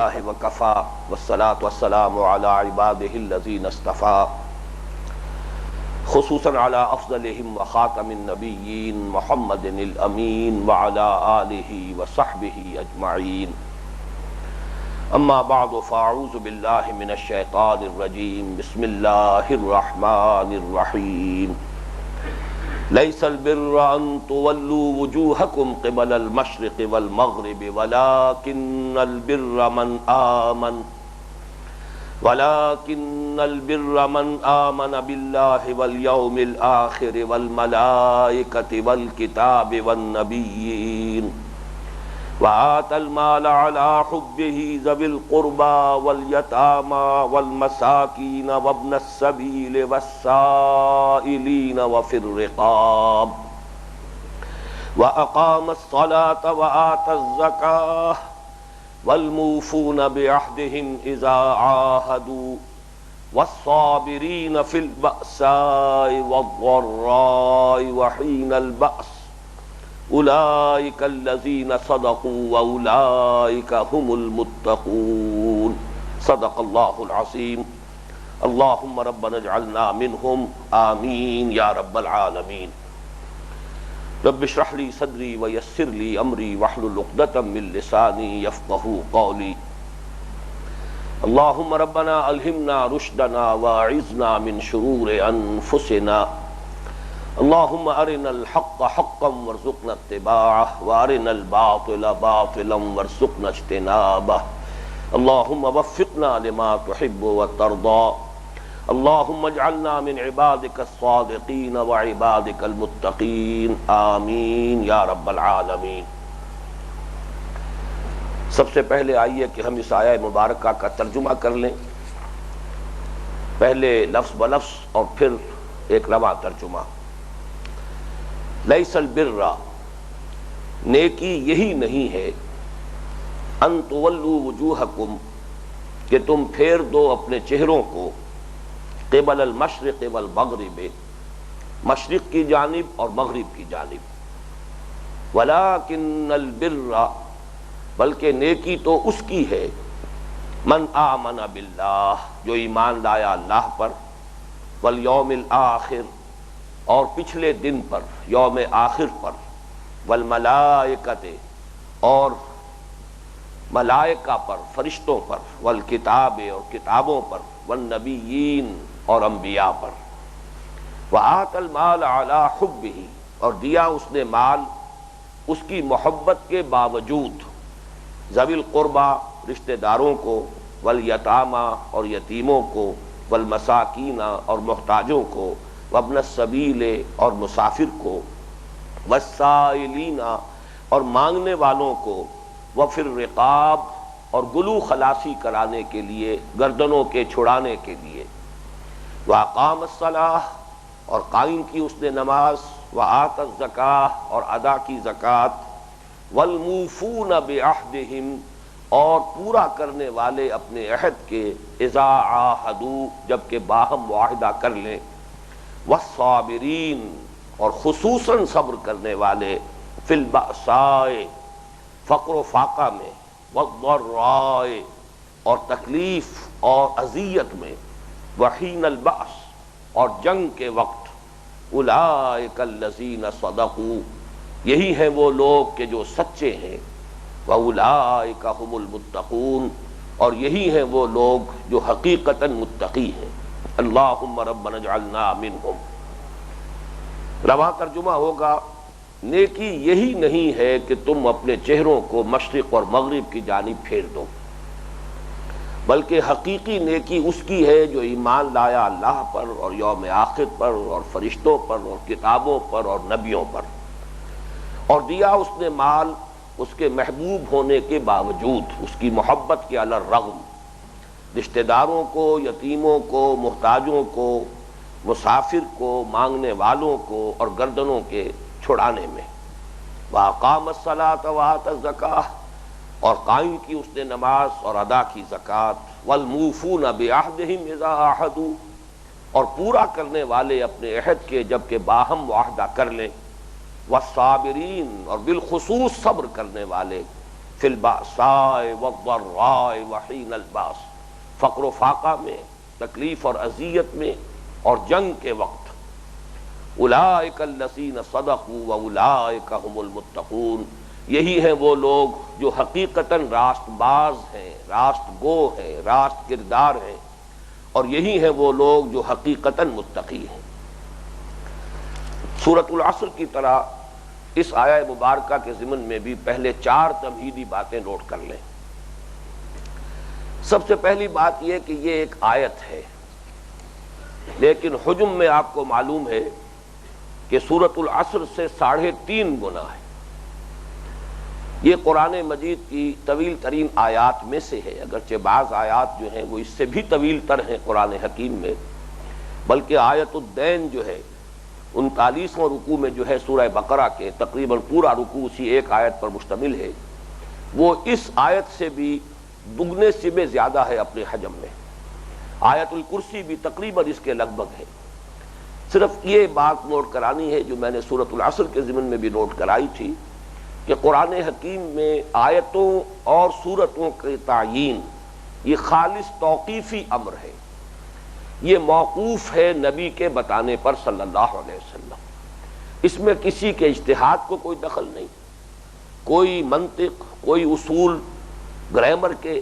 لله وكفى والصلاة والسلام على عباده الذين اصطفى خصوصا على أفضلهم وخاتم النبيين محمد الأمين وعلى آله وصحبه أجمعين. أما بعد فأعوذ بالله من الشيطان الرجيم. بسم الله الرحمن الرحيم. ليس البر أن تولوا وجوهكم قبل المشرق والمغرب ولكن البر من آمن بالله واليوم الآخر والملائكة والكتاب والنبيين وآتى المال على حبه ذوي القربى واليتامى والمساكين وابن السبيل والسائلين وفي الرقاب وأقام الصلاة وآتى الزكاة والموفون بعهدهم إذا عاهدوا والصابرين في البأساء والضراء وحين البأس أولئك الذين صدقوا وأولئك هم المتقون. صدق الله العظيم. اللهم ربنا اجعلنا منهم آمين يا رب العالمين. رب اشرح لي صدري ويسر لي أمري واحلل عقدة من لساني يفقهوا قولي. اللهم ربنا ألهمنا رشدنا واعذنا من شرور أنفسنا. اللهم أرنا الحق حقا وارزقنا اتباعه وأرنا الباطل باطلا وارزقنا اجتنابه. اللهم وفقنا لما تحب وترضى. اللهم اجعلنا من عبادك الصادقين وعبادك المتقين. آمین یا رب العالمین. سب سے پہلے آئیے کہ ہم اس آیہ مبارکہ کا ترجمہ کر لیں، پہلے لفظ بلفظ اور پھر ایک رواں ترجمہ. لیس البر، نیکی یہی نہیں ہے، ان تولوا وجوہکم، کہ تم پھیر دو اپنے چہروں کو، قبل المشرق والمغرب، مشرق کی جانب اور مغرب کی جانب. ولکن البر، بلکہ نیکی تو اس کی ہے، من آمن باللہ، جو ایمان لایا اللہ پر، والیوم الآخر، اور پچھلے دن پر، یوم آخر پر، والملائکۃ، اور ملائکہ پر، فرشتوں پر، والکتاب، اور کتابوں پر، والنبیین، اور انبیاء پر. وآتى المال علی حبہ، اور دیا اس نے مال اس کی محبت کے باوجود، ذوی القربہ، رشتہ داروں کو، والیتامى، اور یتیموں کو، والمساکین، اور محتاجوں کو، وابن السبیل، اور مسافر کو، والسائلین، اور مانگنے والوں کو، وفی الرقاب، اور گلو خلاصی کرانے کے لیے، گردنوں کے چھڑانے کے لیے. وأقام الصلاة، اور قائم کی اس نے نماز، وآتى الزکاة، اور ادا کی زکوٰۃ، والموفون بعہدہم، اور پورا کرنے والے اپنے عہد کے، اذا عاہدوا، جبکہ باہم معاہدہ کر لیں، والصابرین، اور خصوصاً صبر کرنے والے، فی البأساء، فقر و فاقہ میں، والضراء، اور تکلیف اور اذیت میں، وحین البأس، اور جنگ کے وقت. اولئک الذین صدقوا، یہی ہیں وہ لوگ کہ جو سچے ہیں، واولئک هم المتقون، اور یہی ہیں وہ لوگ جو حقیقتاً متقی ہیں. اللہم ربنا اجعلنا منہم. رواں ترجمہ ہوگا، نیکی یہی نہیں ہے کہ تم اپنے چہروں کو مشرق اور مغرب کی جانب پھیر دو، بلکہ حقیقی نیکی اس کی ہے جو ایمان لایا اللہ پر اور یوم آخر پر اور فرشتوں پر اور کتابوں پر اور نبیوں پر، اور دیا اس نے مال اس کے محبوب ہونے کے باوجود، اس کی محبت کے علی الرغم، رشتہ داروں کو، یتیموں کو، محتاجوں کو، مسافر کو، مانگنے والوں کو، اور گردنوں کے چھڑانے میں. وأقام الصلاة وآتى الزکاة، اور قائم کی اس نے نماز اور ادا کی زکوٰۃ. والموفون بعہدہم اذا عاہدوا، اور پورا کرنے والے اپنے عہد کے جبکہ باہم معاہدہ کر لیں. والصابرین، اور بالخصوص صبر کرنے والے. فی البأساء والضراء وحین الباس، فقر و فاقہ میں، تکلیف اور اذیت میں اور جنگ کے وقت۔ اولئک الذین صدقوا واولئک هم المتقون، یہی ہیں وہ لوگ جو حقیقتاً راست باز ہیں، راست گو ہیں، راست کردار ہیں، اور یہی ہیں وہ لوگ جو حقیقتاً متقی ہیں۔ سورۃ العصر کی طرح اس آیہ مبارکہ کے ضمن میں بھی پہلے 4 تمہیدی باتیں نوٹ کر لیں۔ سب سے پہلی بات یہ کہ یہ ایک آیت ہے، لیکن حجم میں آپ کو معلوم ہے کہ سورۃ العصر سے 3.5 گنا ہے۔ یہ قرآن مجید کی طویل ترین آیات میں سے ہے، اگرچہ بعض آیات جو ہیں وہ اس سے بھی طویل تر ہیں قرآن حکیم میں، بلکہ آیت الدین جو ہے 39واں رکوع میں جو ہے سورہ بقرہ کے تقریباً پورا رکوع اسی ایک آیت پر مشتمل ہے، وہ اس آیت سے بھی دگنے سے بھی زیادہ ہے اپنے حجم میں۔ آیت الکرسی بھی تقریباً اس کے لگ بھگ ہے۔ صرف یہ بات نوٹ کرانی ہے جو میں نے سورۃ العصر کے ضمن میں بھی نوٹ کرائی تھی کہ قرآن حکیم میں آیتوں اور سورتوں کے تعیین یہ خالص توقیفی امر ہے، یہ موقوف ہے نبی کے بتانے پر صلی اللہ علیہ وسلم۔ اس میں کسی کے اجتہاد کو کوئی دخل نہیں، کوئی منطق، کوئی اصول، گرامر کے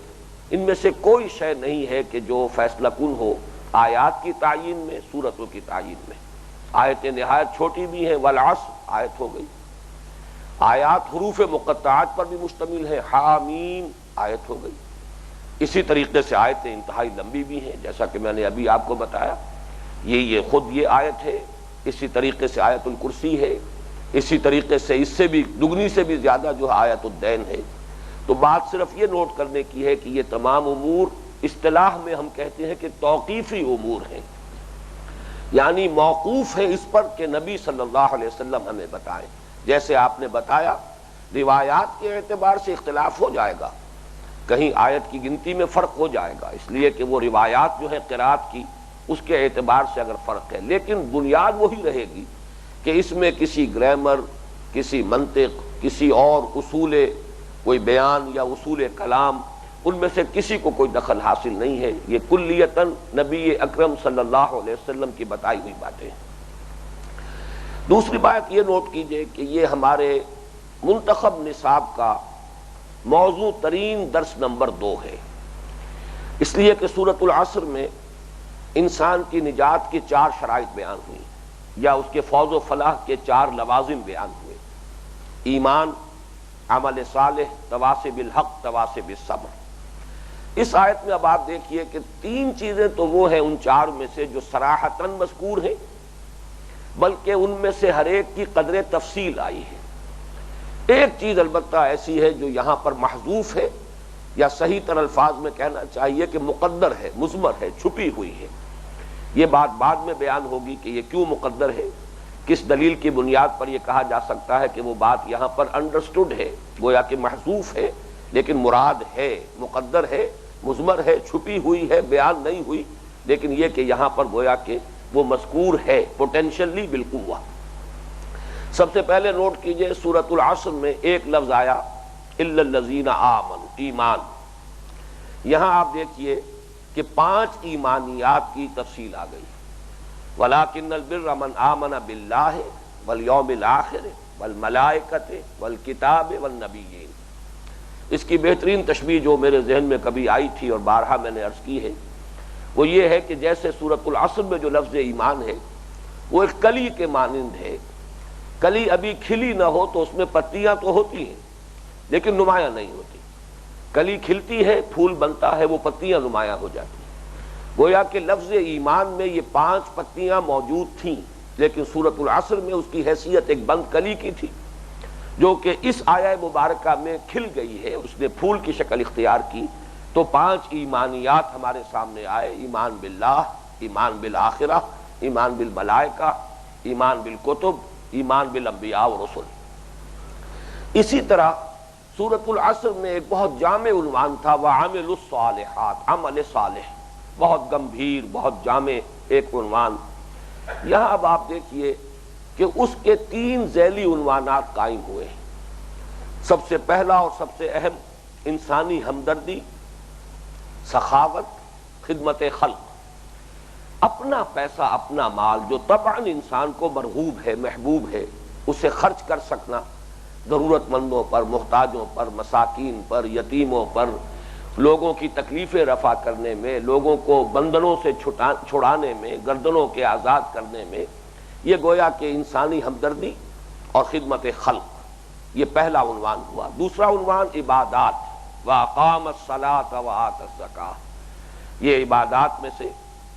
ان میں سے کوئی شے نہیں ہے کہ جو فیصلہ کن ہو آیات کی تعیین میں، سورتوں کی تعیین میں۔ آیتیں نہایت چھوٹی بھی ہیں، والعصر آیت ہو گئی، آیات حروف مقطعات پر بھی مشتمل ہے، حامیم آیت ہو گئی، اسی طریقے سے آیتیں انتہائی لمبی بھی ہیں، جیسا کہ میں نے ابھی آپ کو بتایا، یہ خود یہ آیت ہے، اسی طریقے سے آیت الکرسی ہے، اسی طریقے سے اس سے بھی دگنی سے بھی زیادہ جو آیت الدین ہے۔ تو بات صرف یہ نوٹ کرنے کی ہے کہ یہ تمام امور اصطلاح میں ہم کہتے ہیں کہ توقیفی امور ہیں، یعنی موقوف ہے اس پر کہ نبی صلی اللہ علیہ وسلم ہمیں بتائیں۔ جیسے آپ نے بتایا روایات کے اعتبار سے اختلاف ہو جائے گا، کہیں آیت کی گنتی میں فرق ہو جائے گا، اس لیے کہ وہ روایات جو ہے قرات کی اس کے اعتبار سے اگر فرق ہے، لیکن بنیاد وہی رہے گی کہ اس میں کسی گرامر، کسی منطق، کسی اور اصول کوئی بیان یا اصول کلام، ان میں سے کسی کو کوئی دخل حاصل نہیں ہے، یہ کلیتاً نبی اکرم صلی اللہ علیہ وسلم کی بتائی ہوئی باتیں ہیں۔ دوسری بات یہ نوٹ کیجئے کہ یہ ہمارے منتخب نصاب کا موضوع ترین درس نمبر 2 ہے، اس لیے کہ سورۃ العصر میں انسان کی نجات کی 4 شرائط بیان ہوئی، یا اس کے فوز و فلاح کے 4 لوازم بیان ہوئے: ایمان، عمل صالح، تواصی بالحق، تواصی بالصبر۔ اس آیت میں اب آپ دیکھیے کہ 3 چیزیں تو وہ ہیں ان 4 میں سے جو صراحتاً مذکور ہیں، بلکہ ان میں سے ہر ایک کی قدر تفصیل آئی ہے۔ ایک چیز البتہ ایسی ہے جو یہاں پر محذوف ہے، یا صحیح تر الفاظ میں کہنا چاہیے کہ مقدر ہے، مضمر ہے، چھپی ہوئی ہے۔ یہ بات بعد میں بیان ہوگی کہ یہ کیوں مقدر ہے، کس دلیل کی بنیاد پر یہ کہا جا سکتا ہے کہ وہ بات یہاں پر انڈرسٹوڈ ہے، گویا کہ محذوف ہے لیکن مراد ہے، مقدر ہے، مضمر ہے، چھپی ہوئی ہے، بیان نہیں ہوئی، لیکن یہ کہ یہاں پر گویا کہ وہ مذکور ہے پوٹینشلی بالقوہ۔ سب سے پہلے نوٹ کیجئے سورۃ العصر میں ایک لفظ آیا الا الذین آمنوا، ایمان۔ یہاں آپ دیکھیے کہ 5 ایمانیات کی تفصیل آ گئی، وَلَٰكِنَّ الْبِرَّ مَنْ آمَنَ بِاللَّهِ وَالْيَوْمِ الْآخِرِ وَالْمَلَائِكَةِ وَالْكِتَابِ وَالنَّبِيِّينَ۔ اس کی بہترین تشبیہ جو میرے ذہن میں کبھی آئی تھی اور بارہا میں نے عرض کی ہے، وہ یہ ہے کہ جیسے سورۃ العصر میں جو لفظ ایمان ہے وہ ایک کلی کے مانند ہے۔ کلی ابھی کھلی نہ ہو تو اس میں پتیاں تو ہوتی ہیں لیکن نمایاں نہیں ہوتی، کلی کھلتی ہے، پھول بنتا ہے، وہ پتیاں نمایاں ہو جاتی ہیں۔ گویا کہ لفظ ایمان میں یہ 5 پتیاں موجود تھیں، لیکن سورۃ العصر میں اس کی حیثیت ایک بند کلی کی تھی، جو کہ اس آیہ مبارکہ میں کھل گئی ہے، اس نے پھول کی شکل اختیار کی۔ تو 5 ایمانیات ہمارے سامنے آئے: ایمان باللہ، ایمان بالآخرہ، ایمان بالملائکہ، ایمان بالکتب، ایمان بالانبیاء والرسل۔ اسی طرح سورۃ العصر میں ایک بہت جامع عنوان تھا وَعَمِلُوا الصَّالِحَاتِ، عمل صالح، بہت گمبھیر، بہت جامع ایک عنوان۔ یہاں اب آپ دیکھیے کہ اس کے 3 ذیلی عنوانات قائم ہوئے ہیں۔ سب سے پہلا اور سب سے اہم انسانی ہمدردی، سخاوت، خدمت خلق، اپنا پیسہ اپنا مال جو طبعاً انسان کو مرغوب ہے محبوب ہے اسے خرچ کر سکنا، ضرورت مندوں پر، محتاجوں پر، مساکین پر، یتیموں پر، لوگوں کی تکلیفیں رفع کرنے میں، لوگوں کو بندنوں سے چھڑانے میں، گردنوں کے آزاد کرنے میں، یہ گویا کہ انسانی ہمدردی اور خدمت خلق، یہ پہلا عنوان ہوا۔ دوسرا عنوان عبادات، وَأَقَامَ الصَّلَاةَ وَآتَى الزَّكَاةَ، یہ عبادات میں سے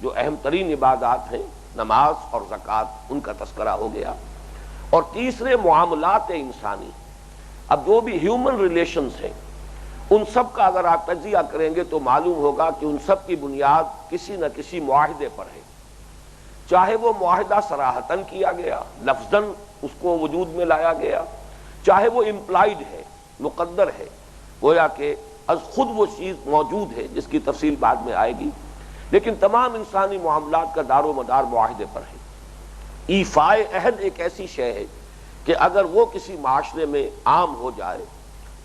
جو اہم ترین عبادات ہیں نماز اور زکوٰۃ، ان کا تذکرہ ہو گیا۔ اور تیسرے معاملات انسانی، اب جو بھی ہیومن ریلیشنز ہیں ان سب کا اگر آپ تجزیہ کریں گے تو معلوم ہوگا کہ ان سب کی بنیاد کسی نہ کسی معاہدے پر ہے، چاہے وہ معاہدہ صراحتاً کیا گیا، لفظاً اس کو وجود میں لایا گیا، چاہے وہ امپلائڈ ہے، مقدر ہے، گویا کہ از خود وہ چیز موجود ہے جس کی تفصیل بعد میں آئے گی، لیکن تمام انسانی معاملات کا دار و مدار معاہدے پر ہے۔ ایفائے عہد ایک ایسی شے ہے کہ اگر وہ کسی معاشرے میں عام ہو جائے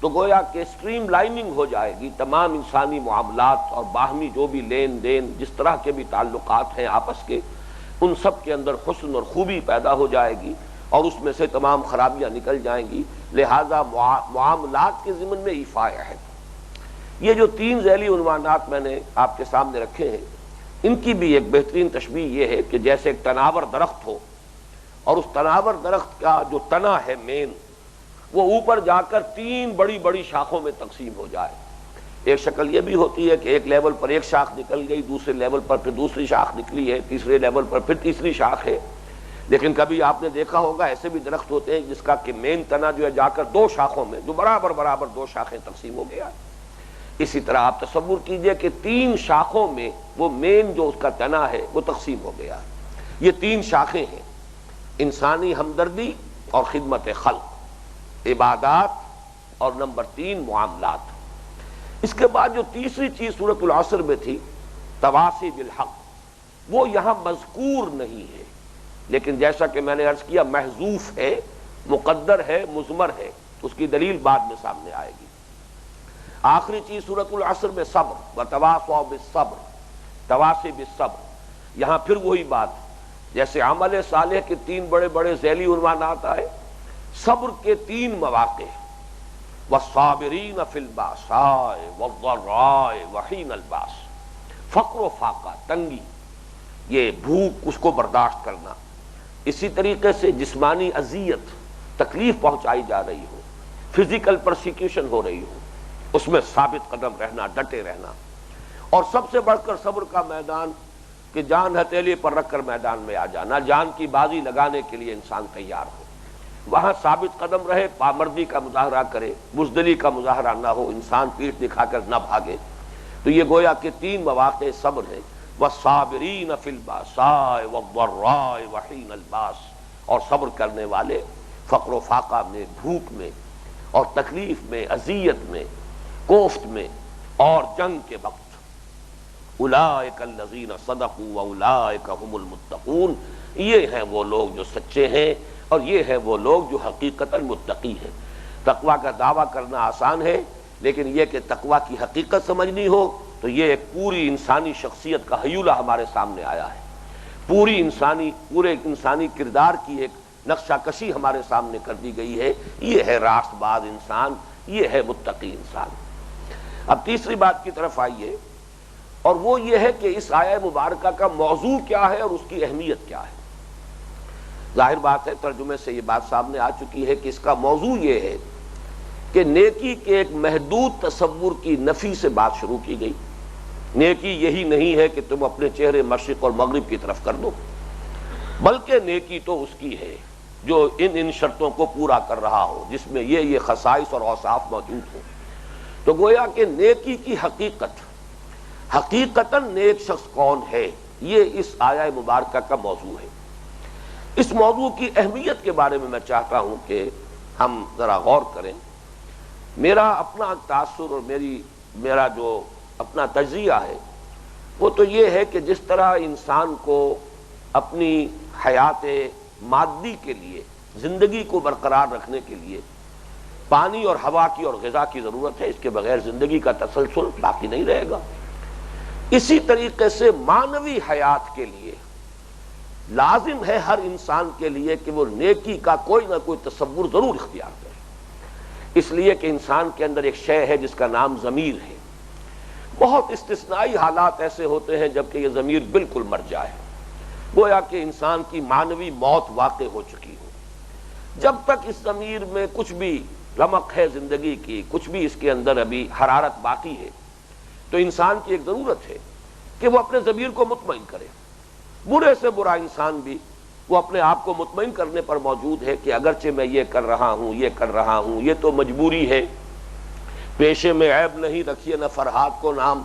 تو گویا کہ اسٹریم لائننگ ہو جائے گی تمام انسانی معاملات اور باہمی جو بھی لین دین، جس طرح کے بھی تعلقات ہیں آپس کے، ان سب کے اندر حسن اور خوبی پیدا ہو جائے گی اور اس میں سے تمام خرابیاں نکل جائیں گی۔ لہذا معاملات کے ضمن میں ایفائے عہد، یہ جو تین ذیلی عنوانات میں نے آپ کے سامنے رکھے ہیں، ان کی بھی ایک بہترین تشبیہ یہ ہے کہ جیسے ایک تناور درخت ہو اور اس تناور درخت کا جو تنا ہے مین، وہ اوپر جا کر تین بڑی بڑی شاخوں میں تقسیم ہو جائے۔ ایک شکل یہ بھی ہوتی ہے کہ ایک لیول پر ایک شاخ نکل گئی، دوسرے لیول پر پھر دوسری شاخ نکلی ہے، تیسرے لیول پر پھر تیسری شاخ ہے، لیکن کبھی آپ نے دیکھا ہوگا ایسے بھی درخت ہوتے ہیں جس کا کہ مین تنا جو ہے جا کر دو شاخوں میں، جو برابر برابر دو شاخیں تقسیم ہو گیا۔ اسی طرح آپ تصور کیجئے کہ تین شاخوں میں وہ مین جو اس کا تنا ہے وہ تقسیم ہو گیا۔ یہ تین شاخیں ہیں، انسانی ہمدردی اور خدمت خلق، عبادات، اور نمبر تین معاملات۔ اس کے بعد جو تیسری چیز سورۃ العصر میں تھی، تواصی بالحق، وہ یہاں مذکور نہیں ہے، لیکن جیسا کہ میں نے عرض کیا محذوف ہے، مقدر ہے، مضمر ہے، اس کی دلیل بعد میں سامنے آئے گی۔ آخری چیز سورۃ العصر میں صبر، وتواصوا بالصبر، تواصی بالصبر، یہاں پھر وہی بات، جیسے عمل صالح کے تین بڑے بڑے ذیلی عنوانات آئے، صبر کے تین مواقع، والصابرین فی الباساء والضراء وحین الباس، فقر و فاقہ، تنگی، یہ بھوک، اس کو برداشت کرنا، اسی طریقے سے جسمانی اذیت، تکلیف پہنچائی جا رہی ہو، فزیکل پرسیکیوشن ہو رہی ہو، اس میں ثابت قدم رہنا، ڈٹے رہنا، اور سب سے بڑھ کر صبر کا میدان کہ جان ہتھیلی پر رکھ کر میدان میں آ جانا، جان کی بازی لگانے کے لیے انسان تیار ہو، وہاں ثابت قدم رہے، پامردی کا مظاہرہ کرے، بزدلی کا مظاہرہ نہ ہو، انسان پیٹھ دکھا کر نہ بھاگے۔ تو یہ گویا کہ تین مواقع صبر ہے، والصابرین فی الباساء والضراء وحین الباس، اور صبر کرنے والے فقر و فاقہ میں، بھوک میں اور تکلیف میں، اذیت میں، کوفت میں اور جنگ کے وقت۔ اولئک الذین صدقوا واولئک هم المتقون، یہ ہیں وہ لوگ جو سچے ہیں اور یہ ہیں وہ لوگ جو حقیقتاً متقی ہیں۔ تقویٰ کا دعویٰ کرنا آسان ہے، لیکن یہ کہ تقویٰ کی حقیقت سمجھنی ہو تو یہ ایک پوری انسانی شخصیت کا حیولہ ہمارے سامنے آیا ہے، پورے انسانی کردار کی ایک نقشہ کشی ہمارے سامنے کر دی گئی ہے۔ یہ ہے راست باز انسان، یہ ہے متقی انسان۔ اب تیسری بات کی طرف آئیے، اور وہ یہ ہے کہ اس آیہ مبارکہ کا موضوع کیا ہے اور اس کی اہمیت کیا ہے۔ ظاہر بات ہے، ترجمے سے یہ بات سامنے آ چکی ہے کہ اس کا موضوع یہ ہے کہ نیکی کے ایک محدود تصور کی نفی سے بات شروع کی گئی۔ نیکی یہی نہیں ہے کہ تم اپنے چہرے مشرق اور مغرب کی طرف کر دو، بلکہ نیکی تو اس کی ہے جو ان شرطوں کو پورا کر رہا ہو، جس میں یہ خصائص اور اوصاف موجود ہوں۔ تو گویا کہ نیکی کی حقیقتاً نیک شخص کون ہے، یہ اس آیہ مبارکہ کا موضوع ہے۔ اس موضوع کی اہمیت کے بارے میں چاہتا ہوں کہ ہم ذرا غور کریں۔ میرا اپنا تاثر اور میرا جو اپنا تجزیہ ہے وہ تو یہ ہے کہ جس طرح انسان کو اپنی حیات مادی کے لیے، زندگی کو برقرار رکھنے کے لیے پانی اور ہوا کی اور غذا کی ضرورت ہے، اس کے بغیر زندگی کا تسلسل باقی نہیں رہے گا۔ اسی طریقے سے معنوی حیات کے لیے لازم ہے ہر انسان کے لیے کہ وہ نیکی کا کوئی نہ کوئی تصور ضرور اختیار کرے، اس لیے کہ انسان کے اندر ایک شے ہے جس کا نام ضمیر ہے۔ بہت استثنائی حالات ایسے ہوتے ہیں جبکہ یہ ضمیر بالکل مر جائے، گویا کہ انسان کی معنوی موت واقع ہو چکی ہو۔ جب تک اس ضمیر میں کچھ بھی رمق ہے زندگی کی، کچھ بھی اس کے اندر ابھی حرارت باقی ہے، تو انسان کی ایک ضرورت ہے کہ وہ اپنے ضمیر کو مطمئن کرے۔ برے سے برا انسان بھی وہ اپنے آپ کو مطمئن کرنے پر موجود ہے کہ اگرچہ میں یہ کر رہا ہوں، یہ کر رہا ہوں، یہ تو مجبوری ہے، پیشے میں عیب نہیں رکھیے نہ فرہاد کو نام،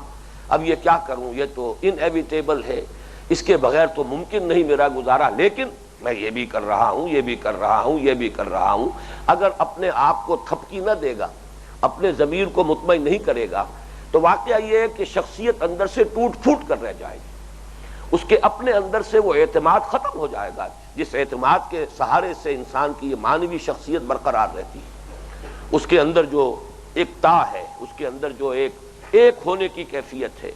اب یہ کیا کروں، یہ تو انایویٹیبل ہے، اس کے بغیر تو ممکن نہیں میرا گزارا، لیکن میں یہ بھی کر رہا ہوں، یہ بھی کر رہا ہوں، یہ بھی کر رہا ہوں۔ اگر اپنے آپ کو تھپکی نہ دے گا، اپنے ضمیر کو مطمئن نہیں کرے گا، تو واقعہ یہ ہے کہ شخصیت اندر سے ٹوٹ پھوٹ کر رہ جائے گی، اس کے اپنے اندر سے وہ اعتماد ختم ہو جائے گا جس اعتماد کے سہارے سے انسان کی یہ معنوی شخصیت برقرار رہتی ہے۔ اس کے اندر جو ایک تا ہے، اس کے اندر جو ایک ہونے کی کیفیت ہے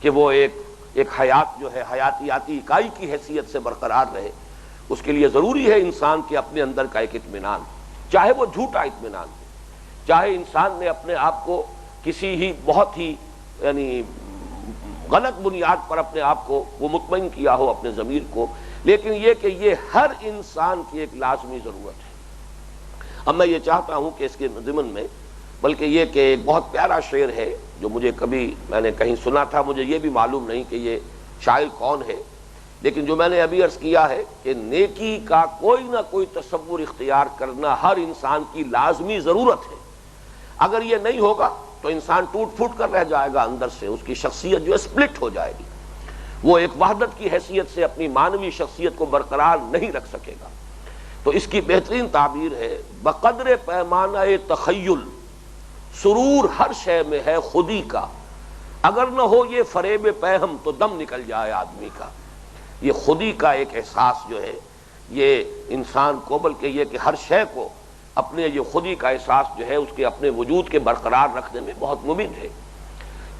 کہ وہ ایک حیات جو ہے حیاتیاتی اکائی کی حیثیت سے برقرار رہے، اس کے لیے ضروری ہے انسان کے اپنے اندر کا ایک اطمینان، چاہے وہ جھوٹا اطمینان ہو، چاہے انسان نے اپنے آپ کو کسی ہی بہت ہی یعنی غلط بنیاد پر اپنے آپ کو وہ مطمئن کیا ہو اپنے ضمیر کو، لیکن یہ کہ یہ ہر انسان کی ایک لازمی ضرورت ہے۔ اب میں یہ چاہتا ہوں کہ اس کے ضمن میں بلکہ یہ کہ ایک بہت پیارا شعر ہے جو مجھے کبھی میں نے کہیں سنا تھا، مجھے یہ بھی معلوم نہیں کہ یہ شاعر کون ہے، لیکن جو میں نے ابھی عرض کیا ہے کہ نیکی کا کوئی نہ کوئی تصور اختیار کرنا ہر انسان کی لازمی ضرورت ہے۔ اگر یہ نہیں ہوگا تو انسان ٹوٹ پھوٹ کر رہ جائے گا، اندر سے اس کی شخصیت جو ہے سپلٹ ہو جائے گی، وہ ایک وحدت کی حیثیت سے اپنی معنوی شخصیت کو برقرار نہیں رکھ سکے گا۔ تو اس کی بہترین تعبیر ہے بقدر پیمانہ تخیل سرور ہر شے میں ہے خودی کا، اگر نہ ہو یہ فریب پیہم تو دم نکل جائے آدمی کا۔ یہ خودی کا ایک احساس جو ہے یہ انسان کو بلکہ یہ کہ ہر شے کو اپنے یہ خودی کا احساس جو ہے اس کے اپنے وجود کے برقرار رکھنے میں بہت مفید ہے۔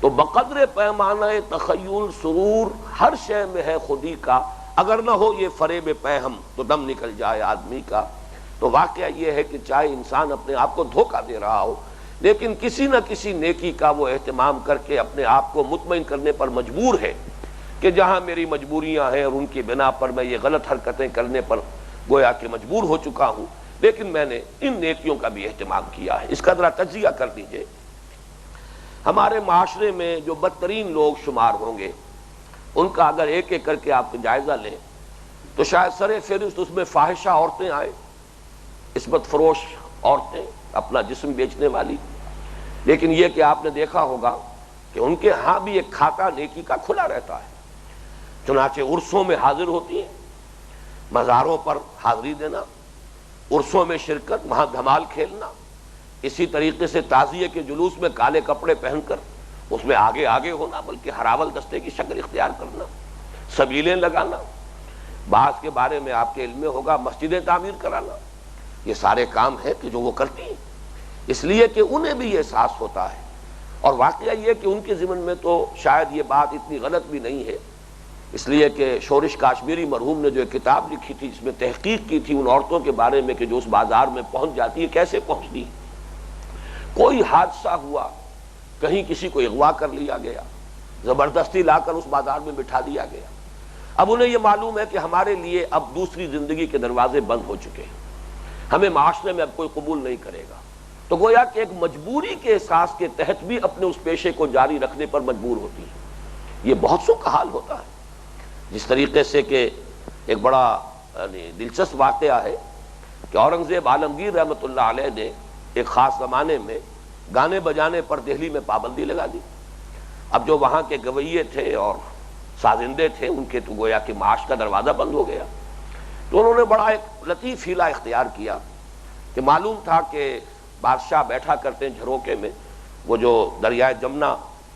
تو بقدر پیمانہ تخیل سرور ہر شے میں ہے خودی کا، اگر نہ ہو یہ فریب پیہم تو دم نکل جائے آدمی کا۔ تو واقعہ یہ ہے کہ چاہے انسان اپنے آپ کو دھوکہ دے رہا ہو، لیکن کسی نہ کسی نیکی کا وہ اہتمام کر کے اپنے آپ کو مطمئن کرنے پر مجبور ہے کہ جہاں میری مجبوریاں ہیں اور ان کی بنا پر میں یہ غلط حرکتیں کرنے پر گویا کہ مجبور ہو چکا ہوں، لیکن میں نے ان نیکیوں کا بھی اہتمام کیا ہے۔ اس کا ذرا تجزیہ کر دیجئے۔ ہمارے معاشرے میں جو بدترین لوگ شمار ہوں گے ان کا اگر ایک ایک کر کے آپ جائزہ لیں تو شاید سر فہرست اس میں فاحشہ عورتیں آئیں، عصمت فروش عورتیں، اپنا جسم بیچنے والی، لیکن یہ کہ آپ نے دیکھا ہوگا کہ ان کے ہاں بھی ایک کھاتا نیکی کا کھلا رہتا ہے، چنانچہ عرسوں میں حاضر ہوتی ہیں، مزاروں پر حاضری دینا، عرسوں میں شرکت، وہاں دھمال کھیلنا، اسی طریقے سے تعزیے کے جلوس میں کالے کپڑے پہن کر اس میں آگے آگے ہونا، بلکہ ہراول دستے کی شکل اختیار کرنا، سبیلیں لگانا، بعض کے بارے میں آپ کے علم میں ہوگا مسجدیں تعمیر کرانا، یہ سارے کام ہیں کہ جو وہ کرتی ہیں، اس لیے کہ انہیں بھی یہ احساس ہوتا ہے۔ اور واقعہ یہ کہ ان کے ذمن میں تو شاید یہ بات اتنی غلط بھی نہیں ہے، اس لیے کہ شورش کاشمیری مرحوم نے جو ایک کتاب لکھی تھی جس میں تحقیق کی تھی ان عورتوں کے بارے میں کہ جو اس بازار میں پہنچ جاتی ہیں کیسے پہنچتی ہیں۔ کوئی حادثہ ہوا، کہیں کسی کو اغوا کر لیا گیا، زبردستی لا کر اس بازار میں بٹھا دیا گیا، اب انہیں یہ معلوم ہے کہ ہمارے لیے اب دوسری زندگی کے دروازے بند ہو چکے ہیں، ہمیں معاشرے میں اب کوئی قبول نہیں کرے گا، تو گویا کہ ایک مجبوری کے احساس کے تحت بھی اپنے اس پیشے کو جاری رکھنے پر مجبور ہوتی ہے۔ یہ بہت سو کا حال ہوتا ہے، جس طریقے سے کہ ایک بڑا دلچسپ واقعہ ہے کہ اورنگزیب عالمگیر رحمۃ اللہ علیہ نے ایک خاص زمانے میں گانے بجانے پر دہلی میں پابندی لگا دی۔ اب جو وہاں کے گویے تھے اور سازندے تھے ان کے تو گویا کہ معاش کا دروازہ بند ہو گیا، تو انہوں نے بڑا ایک لطیف حیلہ اختیار کیا کہ معلوم تھا کہ بادشاہ بیٹھا کرتے ہیں جھروکے میں، وہ جو دریائے جمنا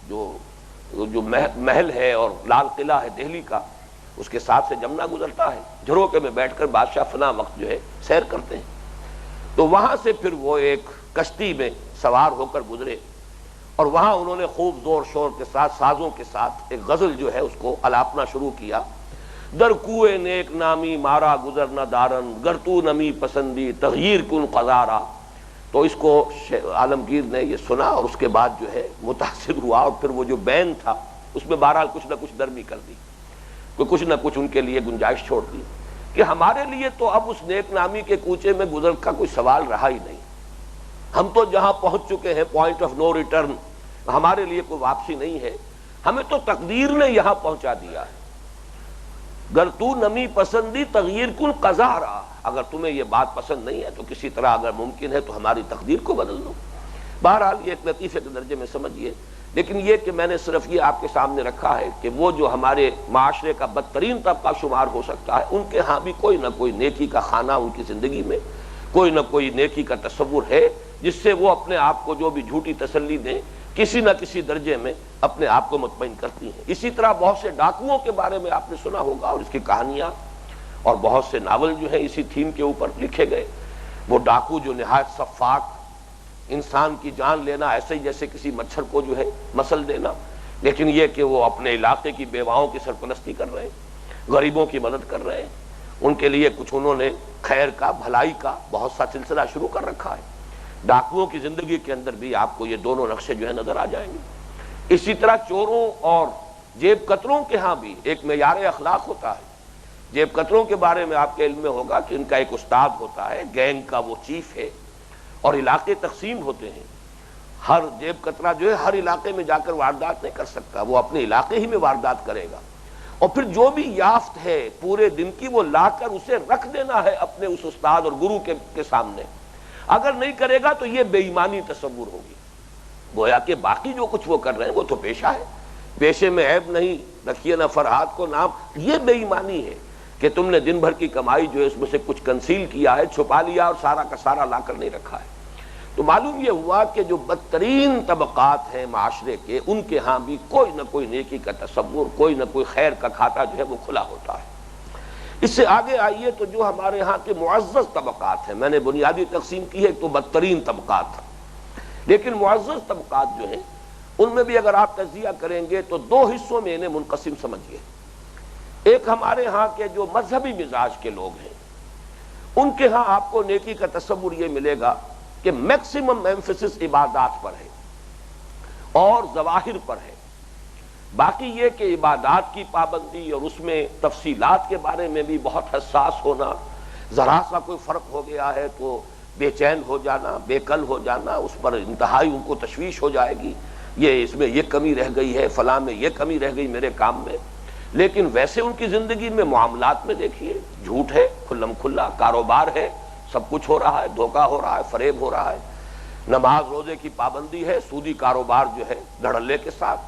جو محل ہے اور لال قلعہ ہے دہلی کا، اس کے ساتھ سے جمنا گزرتا ہے، جھروکے میں بیٹھ کر بادشاہ فنا وقت جو ہے سیر کرتے ہیں۔ تو وہاں سے پھر وہ ایک کشتی میں سوار ہو کر گزرے، اور وہاں انہوں نے خوب زور شور کے ساتھ سازوں کے ساتھ ایک غزل جو ہے اس کو الاپنا شروع کیا۔ در کوئے نیک نامی مارا گزر نہ دارن، گر تو نمی پسندی تغییر کن قضارا۔ تو اس کو عالمگیر نے یہ سنا اور اس کے بعد جو ہے متاثر ہوا، اور پھر وہ جو بین تھا اس میں بہرحال کچھ نہ کچھ نرمی کر دی، کچھ نہ کچھ ان کے لیے گنجائش چھوڑ دی کہ ہمارے لیے تو اب اس نیک نامی کے کوچے میں گزر کا کوئی سوال رہا ہی نہیں، ہم تو جہاں پہنچ چکے ہیں پوائنٹ آف نو ریٹرن، ہمارے لیے کوئی واپسی نہیں ہے، ہمیں تو تقدیر نے یہاں پہنچا دیا ہے۔ گر تو نمی پسندی تغییر کن قضارا، اگر تمہیں یہ بات پسند نہیں ہے تو کسی طرح اگر ممکن ہے تو ہماری تقدیر کو بدل دو۔ بہرحال یہ ایک لطیفے کے درجے میں سمجھیے، لیکن یہ کہ میں نے صرف یہ آپ کے سامنے رکھا ہے کہ وہ جو ہمارے معاشرے کا بدترین طبقہ شمار ہو سکتا ہے، ان کے ہاں بھی کوئی نہ کوئی نیکی کا خانہ ان کی زندگی میں، کوئی نہ کوئی نیکی کا تصور ہے جس سے وہ اپنے آپ کو جو بھی جھوٹی تسلی دیں کسی نہ کسی درجے میں اپنے آپ کو مطمئن کرتی ہیں۔ اسی طرح بہت سے ڈاکوؤں کے بارے میں آپ نے سنا ہوگا، اور اس کی کہانیاں اور بہت سے ناول جو ہیں اسی تھیم کے اوپر لکھے گئے۔ وہ ڈاکو جو نہایت سفاک، انسان کی جان لینا ایسے ہی جیسے کسی مچھر کو جو ہے مسل دینا، لیکن یہ کہ وہ اپنے علاقے کی بیواؤں کی سرپرستی کر رہے ہیں، غریبوں کی مدد کر رہے ہیں، ان کے لیے کچھ انہوں نے خیر کا بھلائی کا بہت سا سلسلہ شروع کر رکھا ہے۔ ڈاکوؤں کی زندگی کے اندر بھی آپ کو یہ دونوں نقشے جو ہے نظر آ جائیں گے۔ اسی طرح چوروں اور جیب کتروں کے ہاں بھی ایک معیار اخلاق ہوتا ہے۔ جیب کتروں کے بارے میں آپ کے علم میں ہوگا کہ ان کا ایک استاد ہوتا ہے، گینگ کا وہ چیف ہے، اور علاقے تقسیم ہوتے ہیں۔ ہر جیب کترا جو ہے ہر علاقے میں جا کر واردات نہیں کر سکتا، وہ اپنے علاقے ہی میں واردات کرے گا، اور پھر جو بھی یافت ہے پورے دن کی وہ لا کر اسے رکھ دینا ہے اپنے اس استاد اور گرو کے سامنے۔ اگر نہیں کرے گا تو یہ بے ایمانی تصور ہوگی، گویا کہ باقی جو کچھ وہ کر رہے ہیں وہ تو پیشہ ہے، پیشے میں عیب نہیں، رکھیے نہ فرہاد کو نام۔ یہ بے ایمانی ہے کہ تم نے دن بھر کی کمائی جو ہے اس میں سے کچھ کنسیل کیا ہے، چھپا لیا، اور سارا کا سارا لا کر نہیں رکھا ہے۔ تو معلوم یہ ہوا کہ جو بدترین طبقات ہیں معاشرے کے، ان کے ہاں بھی کوئی نہ کوئی نیکی کا تصور، کوئی نہ کوئی خیر کا کھاتا جو ہے وہ کھلا ہوتا ہے۔ اس سے آگے آئیے تو جو ہمارے ہاں کے معزز طبقات ہیں، میں نے بنیادی تقسیم کی ہے، ایک تو بدترین طبقات، لیکن معزز طبقات جو ہیں ان میں بھی اگر آپ تجزیہ کریں گے تو دو حصوں میں انہیں منقسم سمجھیے۔ ایک ہمارے ہاں کے جو مذہبی مزاج کے لوگ ہیں، ان کے ہاں آپ کو نیکی کا تصور یہ ملے گا کہ میکسیمم ایمفیسس عبادات پر ہے اور ظواہر پر ہے، باقی یہ کہ عبادات کی پابندی اور اس میں تفصیلات کے بارے میں بھی بہت حساس ہونا، ذرا سا کوئی فرق ہو گیا ہے تو بے چین ہو جانا، بے کل ہو جانا، اس پر انتہائی ان کو تشویش ہو جائے گی، یہ اس میں یہ کمی رہ گئی ہے، فلاں میں یہ کمی رہ گئی میرے کام میں۔ لیکن ویسے ان کی زندگی میں معاملات میں دیکھیے جھوٹ ہے کھلم کھلا، کاروبار ہے، سب کچھ ہو رہا ہے، دھوکہ ہو رہا ہے، فریب ہو رہا ہے، نماز روزے کی پابندی ہے، سودی کاروبار جو ہے دھڑلے کے ساتھ،